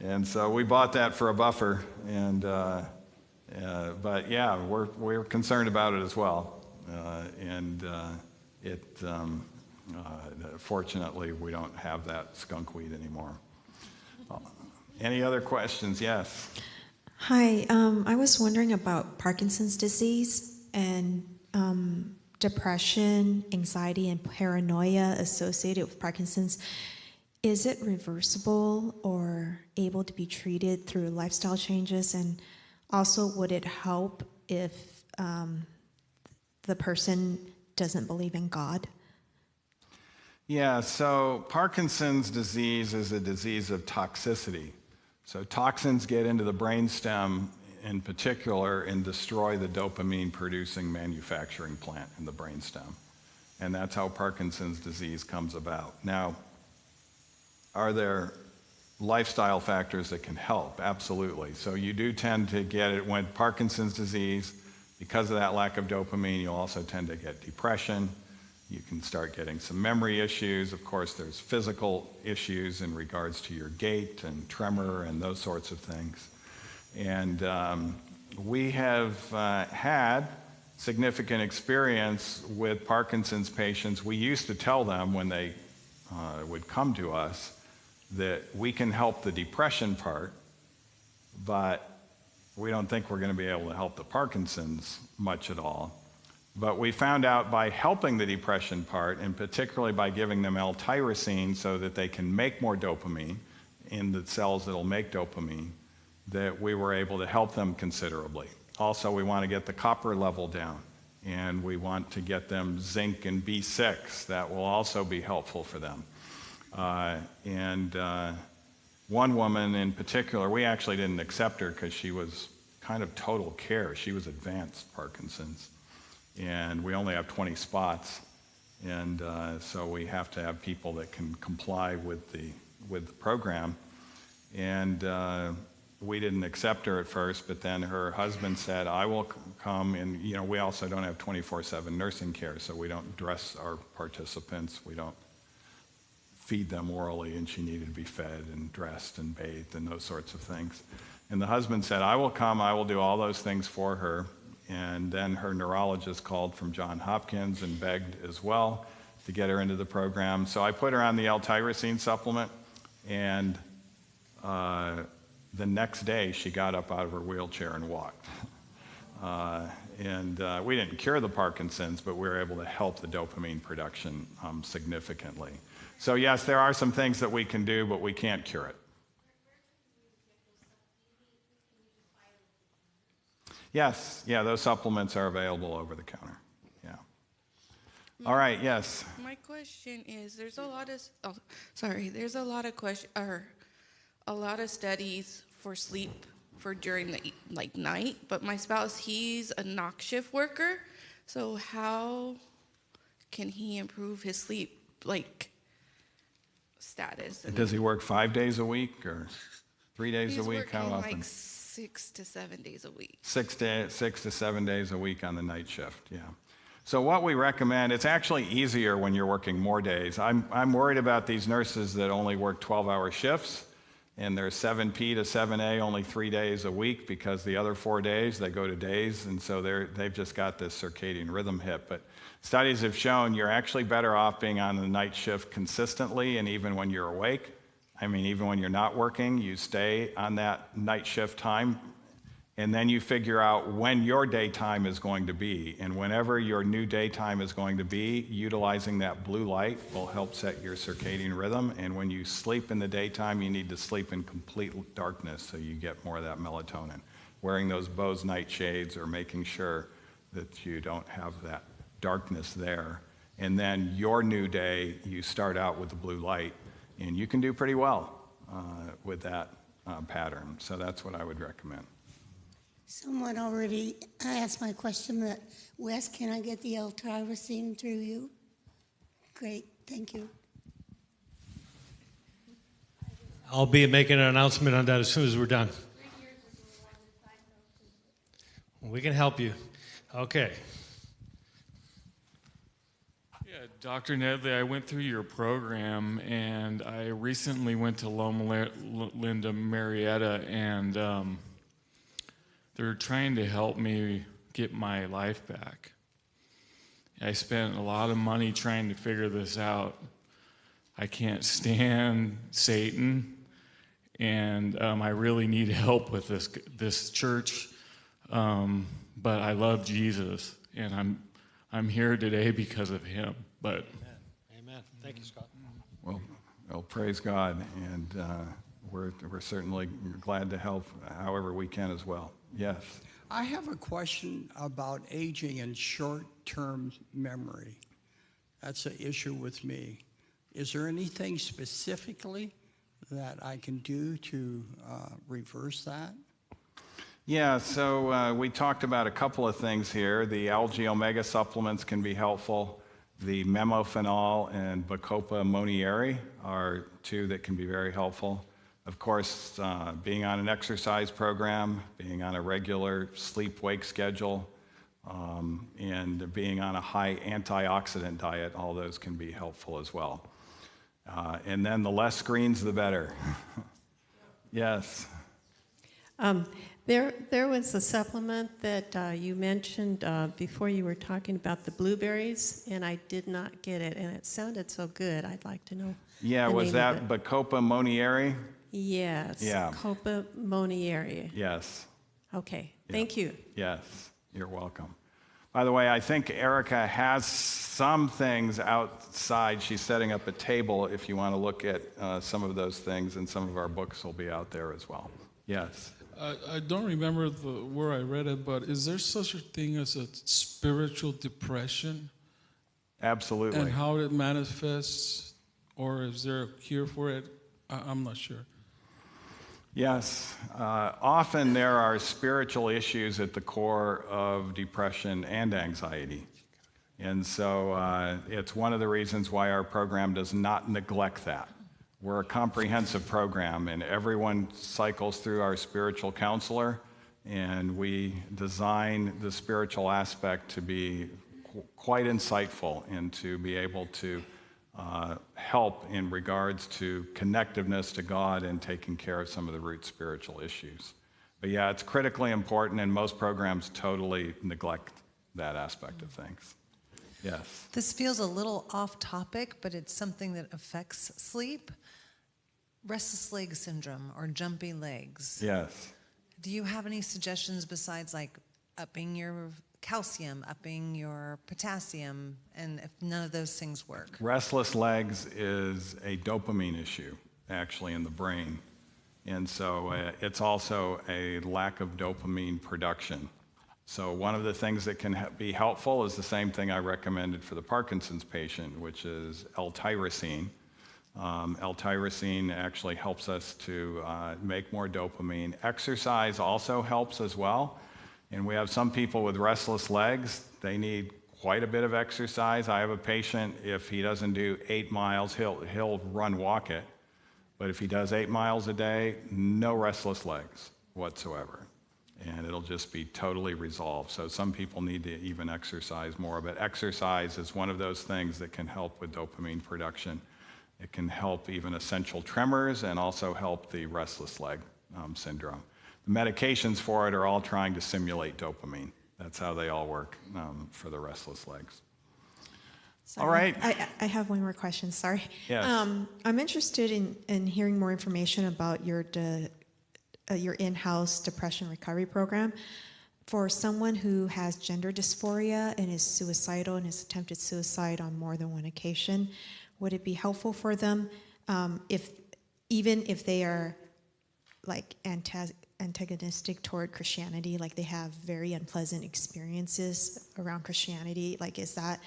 And so we bought that for a buffer, and but yeah, we're concerned about it as well. Fortunately, we don't have that skunk weed anymore. Any other questions? Yes. Hi, I was wondering about Parkinson's disease and depression, anxiety, and paranoia associated with Parkinson's. Is it reversible or able to be treated through lifestyle changes? And also, would it help if the person doesn't believe in God? Yeah, so Parkinson's disease is a disease of toxicity. So toxins get into the brainstem in particular and destroy the dopamine-producing manufacturing plant in the brainstem. And that's how Parkinson's disease comes about. Now, are there lifestyle factors that can help? Absolutely. So you do tend to get it when Parkinson's disease, because of that lack of dopamine, you'll also tend to get depression. You can start getting some memory issues. Of course, there's physical issues in regards to your gait and tremor and those sorts of things. And we have had significant experience with Parkinson's patients. We used to tell them when they would come to us that we can help the depression part, but we don't think we're going to be able to help the Parkinson's much at all. But we found out by helping the depression part, and particularly by giving them L-tyrosine so that they can make more dopamine in the cells that'll make dopamine, that we were able to help them considerably. Also, we want to get the copper level down, and we want to get them zinc and B6. That will also be helpful for them. One woman in particular, we actually didn't accept her because she was kind of total care. She was advanced Parkinson's. And we only have 20 spots. And so we have to have people that can comply with the program. And we didn't accept her at first, but then her husband said, I will come. And, you know, we also don't have 24/7 nursing care, so we don't dress our participants. We don't feed them orally, and she needed to be fed and dressed and bathed and those sorts of things. And the husband said, I will come, I will do all those things for her. And then her neurologist called from Johns Hopkins and begged as well to get her into the program. So I put her on the L-tyrosine supplement, and the next day she got up out of her wheelchair and walked. We didn't cure the Parkinson's, but we were able to help the dopamine production significantly. So yes, there are some things that we can do, but we can't cure it. Yes, yeah, those supplements are available over the counter. Yeah. All right, yes. My question is, there's a lot of studies for sleep for during the night, but my spouse, he's a knock shift worker, so how can he improve his sleep? status. Does he work 5 days a week or 3 days a He's week? How working often? like 6 to 7 days a week. 6 to 7 days a week on the night shift, yeah. So what we recommend, it's actually easier when you're working more days. I'm worried about these nurses that only work 12-hour shifts, and they're 7P to 7A only 3 days a week, because the other 4 days they go to days, and so they've just got this circadian rhythm hit. But studies have shown you're actually better off being on the night shift consistently, and even when you're awake. I mean, even when you're not working, you stay on that night shift time, and then you figure out when your daytime is going to be. And whenever your new daytime is going to be, utilizing that blue light will help set your circadian rhythm. And when you sleep in the daytime, you need to sleep in complete darkness so you get more of that melatonin. Wearing those Bose night shades or making sure that you don't have that darkness there. And then your new day, you start out with the blue light, and you can do pretty well with that pattern. So that's what I would recommend. Someone already asked my question, but Wes, can I get the L-tyrosine through you? Great, thank you. I'll be making an announcement on that as soon as we're done. We can help you. Okay. Yeah, Dr. Nedley, I went through your program, and I recently went to Loma Linda Marietta, and they're trying to help me get my life back. I spent a lot of money trying to figure this out. I can't stand Satan, and I really need help with this church. But I love Jesus, and I'm here today because of him. But Amen. Thank you, Scott. Well, praise God, and we're certainly glad to help however we can as well. Yes. I have a question about aging and short-term memory. That's an issue with me. Is there anything specifically that I can do to reverse that? Yeah, so we talked about a couple of things here. The algae omega supplements can be helpful. The memophenol and Bacopa monieri are two that can be very helpful. Of course, being on an exercise program, being on a regular sleep-wake schedule, and being on a high antioxidant diet, all those can be helpful as well. And then the less screens, the better. Yes. There was a supplement that you mentioned before you were talking about the blueberries, and I did not get it, and it sounded so good. I'd like to know. Yeah, was that Bacopa monieri? Yes. Yeah. Copa monieri. Yes. Okay. Yeah. Thank you. Yes, you're welcome. By the way, I think Erica has some things outside. She's setting up a table if you want to look at some of those things, and some of our books will be out there as well. Yes. I don't remember where I read it, but is there such a thing as a spiritual depression? Absolutely. And how it manifests, or is there a cure for it? I'm not sure. Yes. Often there are spiritual issues at the core of depression and anxiety. And so it's one of the reasons why our program does not neglect that. We're a comprehensive program, and everyone cycles through our spiritual counselor, and we design the spiritual aspect to be quite insightful and to be able to help in regards to connectiveness to God and taking care of some of the root spiritual issues. But yeah, it's critically important, and most programs totally neglect that aspect of things. Yes. This feels a little off topic, but it's something that affects sleep. Restless leg syndrome or jumpy legs. Yes. Do you have any suggestions besides like upping your calcium, upping your potassium, and if none of those things work? Restless legs is a dopamine issue, actually, in the brain. And so it's also a lack of dopamine production. So one of the things that can be helpful is the same thing I recommended for the Parkinson's patient, which is L-tyrosine. L-tyrosine actually helps us to make more dopamine. Exercise also helps as well. And we have some people with restless legs. They need quite a bit of exercise. I have a patient, if he doesn't do 8 miles, he'll walk it. But if he does 8 miles a day, no restless legs whatsoever. And it'll just be totally resolved. So some people need to even exercise more, but exercise is one of those things that can help with dopamine production. It can help even essential tremors and also help the restless leg syndrome. The medications for it are all trying to simulate dopamine. That's how they all work for the restless legs. Sorry. All right. I have one more question, sorry. Yes. I'm interested in hearing more information about your in-house depression recovery program. For someone who has gender dysphoria and is suicidal and has attempted suicide on more than one occasion, would it be helpful for them even if they are like antagonistic toward Christianity, like they have very unpleasant experiences around Christianity? Like, is that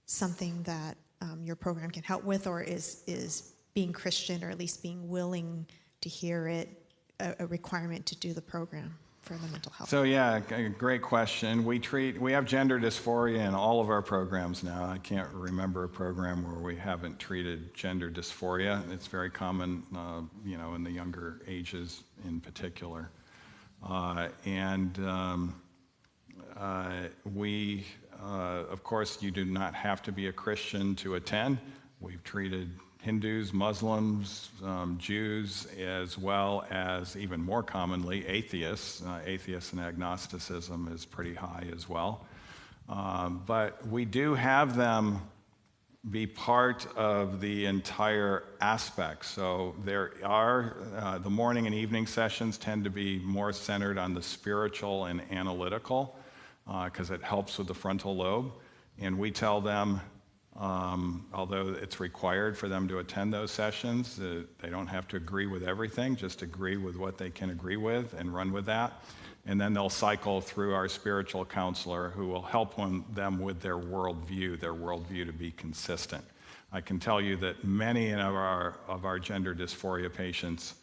something that your program can help with, or is being Christian, or at least being willing to hear it, a requirement to do the program for the mental health? So yeah, great question. We have gender dysphoria in all of our programs now. I can't remember a program where we haven't treated gender dysphoria. It's very common, in the younger ages in particular. Of course, you do not have to be a Christian to attend. We've treated Hindus, Muslims, Jews, as well as, even more commonly, atheists. Atheists and agnosticism is pretty high as well. But we do have them be part of the entire aspect. So there are, the morning and evening sessions tend to be more centered on the spiritual and analytical, because it helps with the frontal lobe. And we tell them, although it's required for them to attend those sessions, they don't have to agree with everything, just agree with what they can agree with and run with that. And then they'll cycle through our spiritual counselor, who will help them with their worldview to be consistent. I can tell you that many of our gender dysphoria patients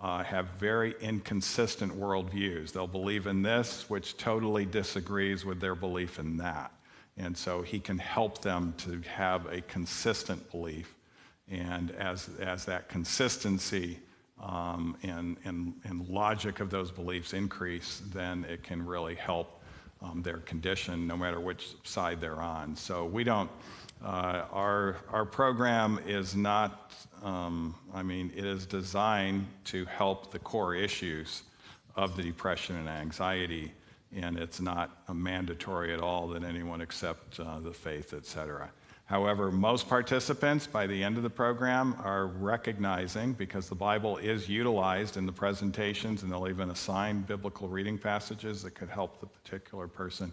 have very inconsistent worldviews. They'll believe in this, which totally disagrees with their belief in that. And so he can help them to have a consistent belief. And as that consistency and logic of those beliefs increase, then it can really help their condition, no matter which side they're on. So we don't, our program is not, it is designed to help the core issues of the depression and anxiety. And it's not mandatory at all that anyone accept the faith, etc. However, most participants by the end of the program are recognizing, because the Bible is utilized in the presentations, and they'll even assign biblical reading passages that could help the particular person.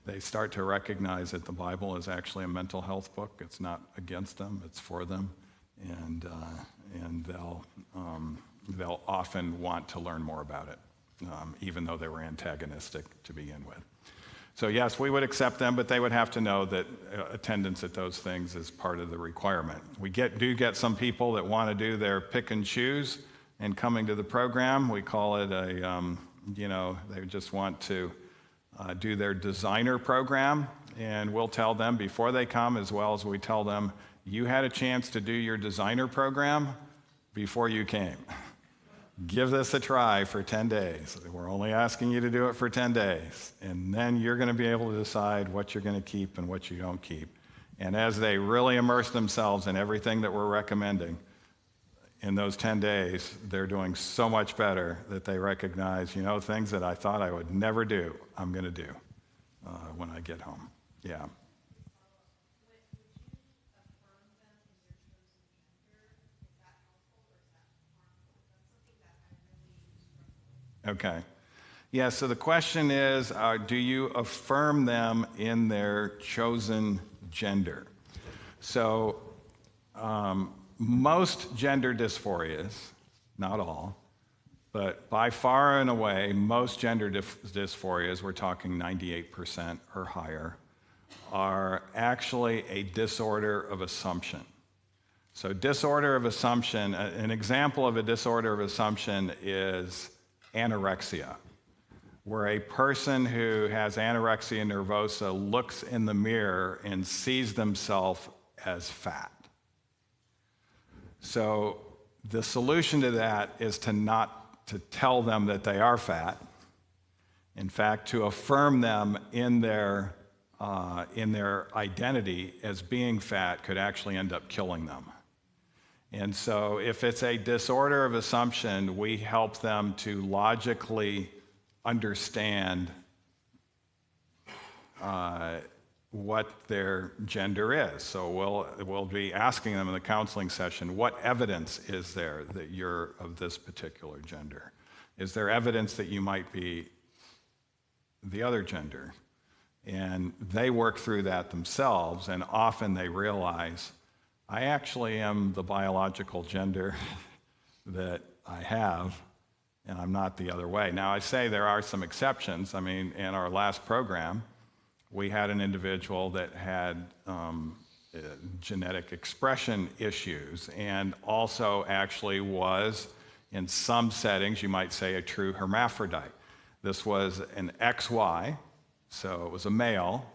They start to recognize that the Bible is actually a mental health book. It's not against them, it's for them. And they'll often want to learn more about it. Even though they were antagonistic to begin with. So yes, we would accept them, but they would have to know that attendance at those things is part of the requirement. We do get some people that want to do their pick and choose and coming to the program. We call it they just want to do their designer program, and we'll tell them before they come, as well as we tell them, you had a chance to do your designer program before you came. Give this a try for 10 days. We're only asking you to do it for 10 days. And then you're going to be able to decide what you're going to keep and what you don't keep. And as they really immerse themselves in everything that we're recommending, in those 10 days, they're doing so much better that they recognize, things that I thought I would never do, I'm going to do when I get home. Yeah. Okay. Yeah, so the question is, do you affirm them in their chosen gender? So most gender dysphorias, not all, but by far and away, most gender dysphorias, we're talking 98% or higher, are actually a disorder of assumption. So disorder of assumption, an example of a disorder of assumption is anorexia. where a person who has anorexia nervosa looks in the mirror and sees themselves as fat. So the solution to that is to not to tell them that they are fat. In fact, to affirm them in their identity as being fat could actually end up killing them. And so if it's a disorder of assumption, we help them to logically understand what their gender is. So we'll be asking them in the counseling session, what evidence is there that you're of this particular gender? Is there evidence that you might be the other gender? And they work through that themselves, and often they realize, I actually am the biological gender that I have, and I'm not the other way. Now, I say there are some exceptions. I mean, in our last program, we had an individual that had genetic expression issues, and also actually was, in some settings, you might say, a true hermaphrodite. This was an XY, so it was a male.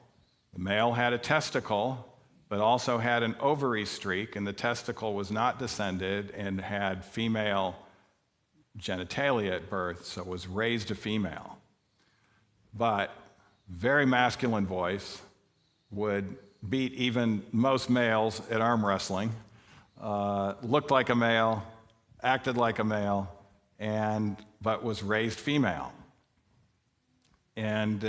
The male had a testicle, but also had an ovary streak, and the testicle was not descended and had female genitalia at birth, so was raised a female. But very masculine voice, would beat even most males at arm wrestling, looked like a male, acted like a male, but was raised female. And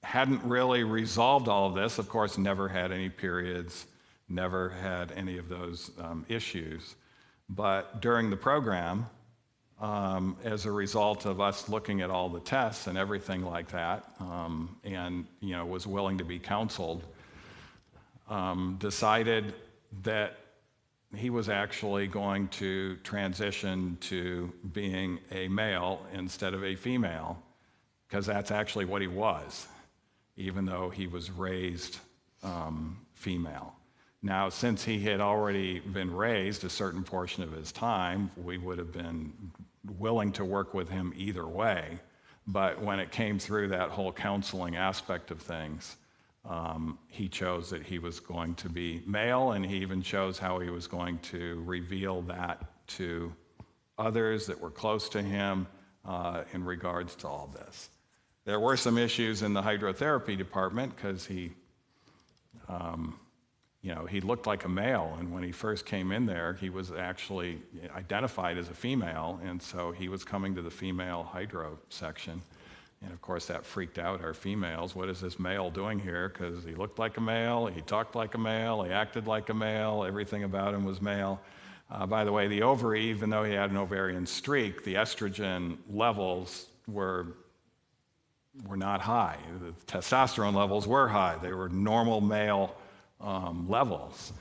hadn't really resolved all of this. Of course, never had any periods, never had any of those issues. But during the program, as a result of us looking at all the tests and everything like that, and was willing to be counseled, decided that he was actually going to transition to being a male instead of a female, because that's actually what he was, even though he was raised female. Now, since he had already been raised a certain portion of his time, we would have been willing to work with him either way. But when it came through that whole counseling aspect of things, he chose that he was going to be male, and he even chose how he was going to reveal that to others that were close to him in regards to all this. There were some issues in the hydrotherapy department because he looked like a male, and when he first came in there, he was actually identified as a female, and so he was coming to the female hydro section. And of course, that freaked out our females. What is this male doing here? Because he looked like a male, he talked like a male, he acted like a male, everything about him was male. By the way, the ovary, even though he had an ovarian streak, the estrogen levels were not high. The testosterone levels were high. They were normal male levels.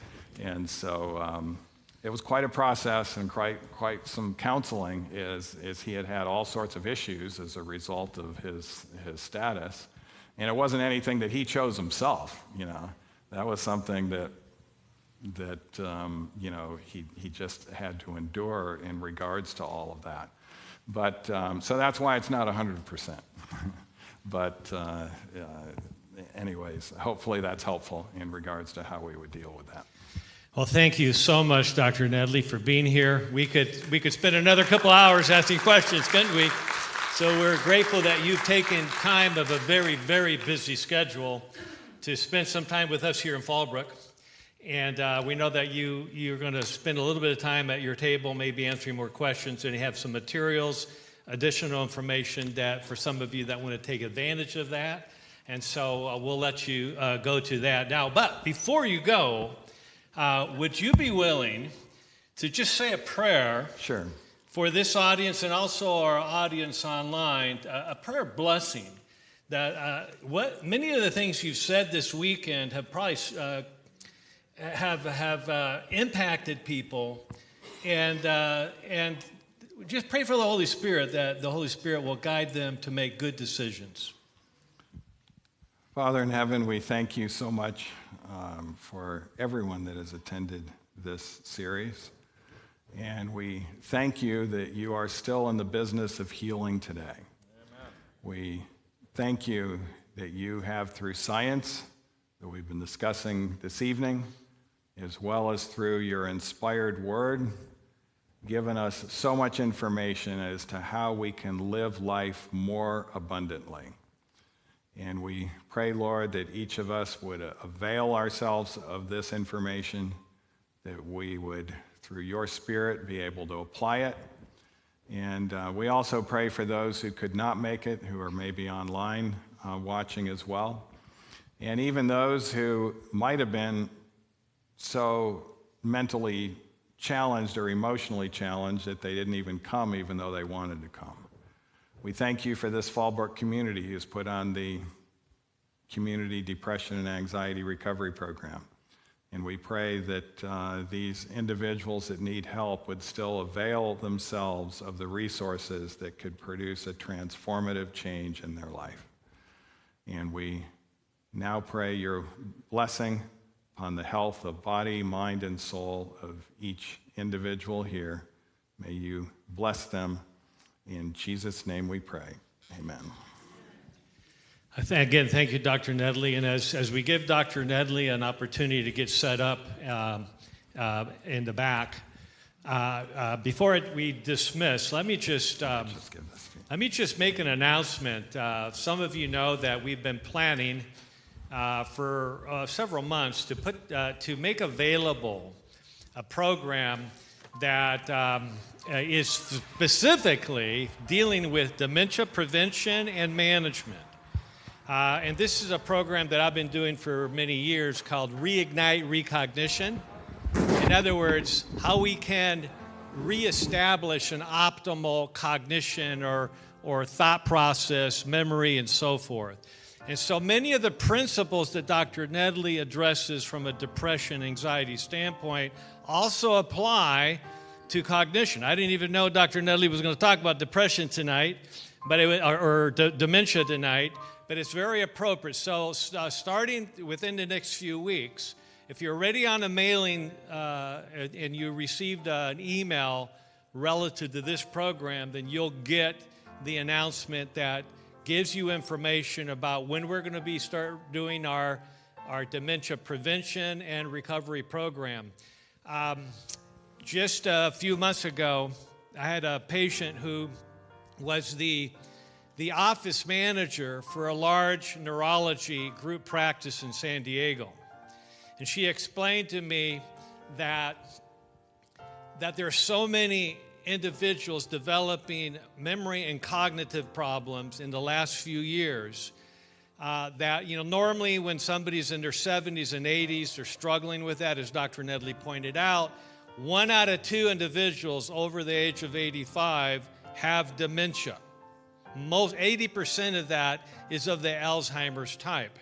And so it was quite a process and quite some counseling, as he had all sorts of issues as a result of his status. And it wasn't anything that he chose himself, That was something that he just had to endure in regards to all of that. But so that's why it's not 100%. But anyways, hopefully that's helpful in regards to how we would deal with that. Well, thank you so much, Dr. Nedley, for being here. We could spend another couple hours asking questions, couldn't we? So we're grateful that you've taken time of a very, very busy schedule to spend some time with us here in Fallbrook. And we know that you're going to spend a little bit of time at your table, maybe answering more questions, and you have some materials, additional information that for some of you that want to take advantage of that. And so we'll let you go to that now. But before you go, would you be willing to just say a prayer? Sure. For this audience and also our audience online, a prayer blessing that what many of the things you've said this weekend have probably have impacted people, and just pray for the Holy Spirit, that the Holy Spirit will guide them to make good decisions. Father in heaven, we thank you so much for everyone that has attended this series. And we thank you that you are still in the business of healing today. We thank you that you have, through science that we've been discussing this evening, as well as through your inspired word, given us so much information as to how we can live life more abundantly. And we pray, Lord, that each of us would avail ourselves of this information, that we would, through your Spirit, be able to apply it. And we also pray for those who could not make it, who are maybe online watching as well. And even those who might have been so mentally challenged or emotionally challenged that they didn't even come, even though they wanted to come. We thank you for this Fallbrook community who's put on the Community Depression and Anxiety Recovery Program. And we pray that these individuals that need help would still avail themselves of the resources that could produce a transformative change in their life. And we now pray your blessing on the health of body, mind, and soul of each individual here. May you bless them. In Jesus' name we pray. Amen. Again, thank you, Dr. Nedley. And as we give Dr. Nedley an opportunity to get set up in the back, before we dismiss, let me just make an announcement. Some of you know that we've been planning for several months to make available a program that is specifically dealing with dementia prevention and management. And this is a program that I've been doing for many years called Reignite Recognition. In other words, how we can reestablish an optimal cognition or thought process, memory, and so forth. And so many of the principles that Dr. Nedley addresses from a depression, anxiety standpoint also apply to cognition. I didn't even know Dr. Nedley was going to talk about depression tonight, or dementia tonight, but it's very appropriate. So starting within the next few weeks, if you're already on a mailing and you received an email relative to this program, then you'll get the announcement that gives you information about when we're going to start doing our dementia prevention and recovery program. Just a few months ago, I had a patient who was the office manager for a large neurology group practice in San Diego. And she explained to me that there are so many individuals developing memory and cognitive problems in the last few years that, normally when somebody's in their 70s and 80s, they're struggling with that, as Dr. Nedley pointed out. 1 out of 2 individuals over the age of 85 have dementia. 80% of that is of the Alzheimer's type.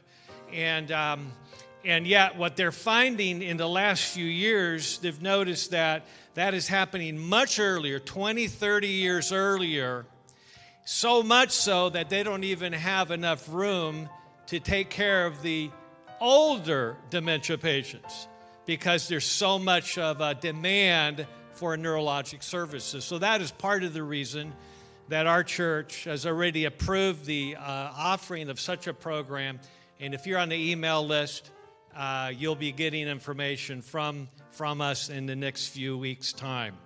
And yet what they're finding in the last few years, they've noticed that is happening much earlier, 20, 30 years earlier, so much so that they don't even have enough room to take care of the older dementia patients because there's so much of a demand for neurologic services. So that is part of the reason that our church has already approved the offering of such a program. And if you're on the email list, you'll be getting information from us in the next few weeks' time.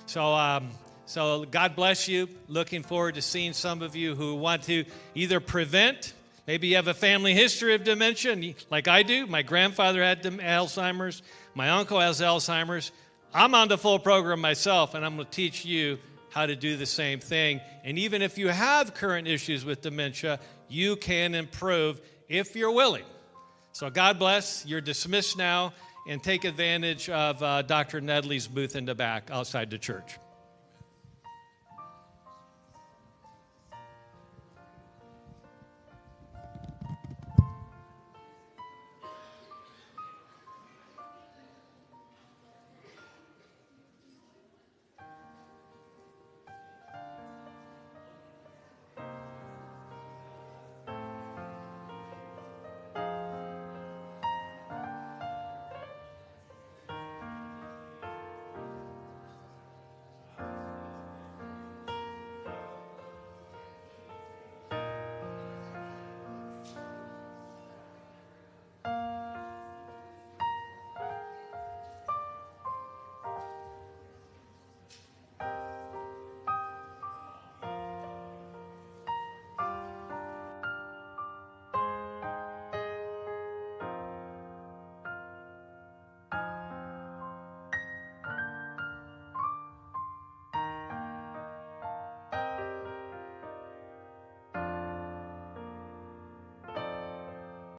So God bless you. Looking forward to seeing some of you who want to either prevent, maybe you have a family history of dementia, like I do. My grandfather had Alzheimer's. My uncle has Alzheimer's. I'm on the full program myself, and I'm going to teach you how to do the same thing. And even if you have current issues with dementia, you can improve if you're willing. So God bless. You're dismissed now, and take advantage of Dr. Nedley's booth in the back outside the church.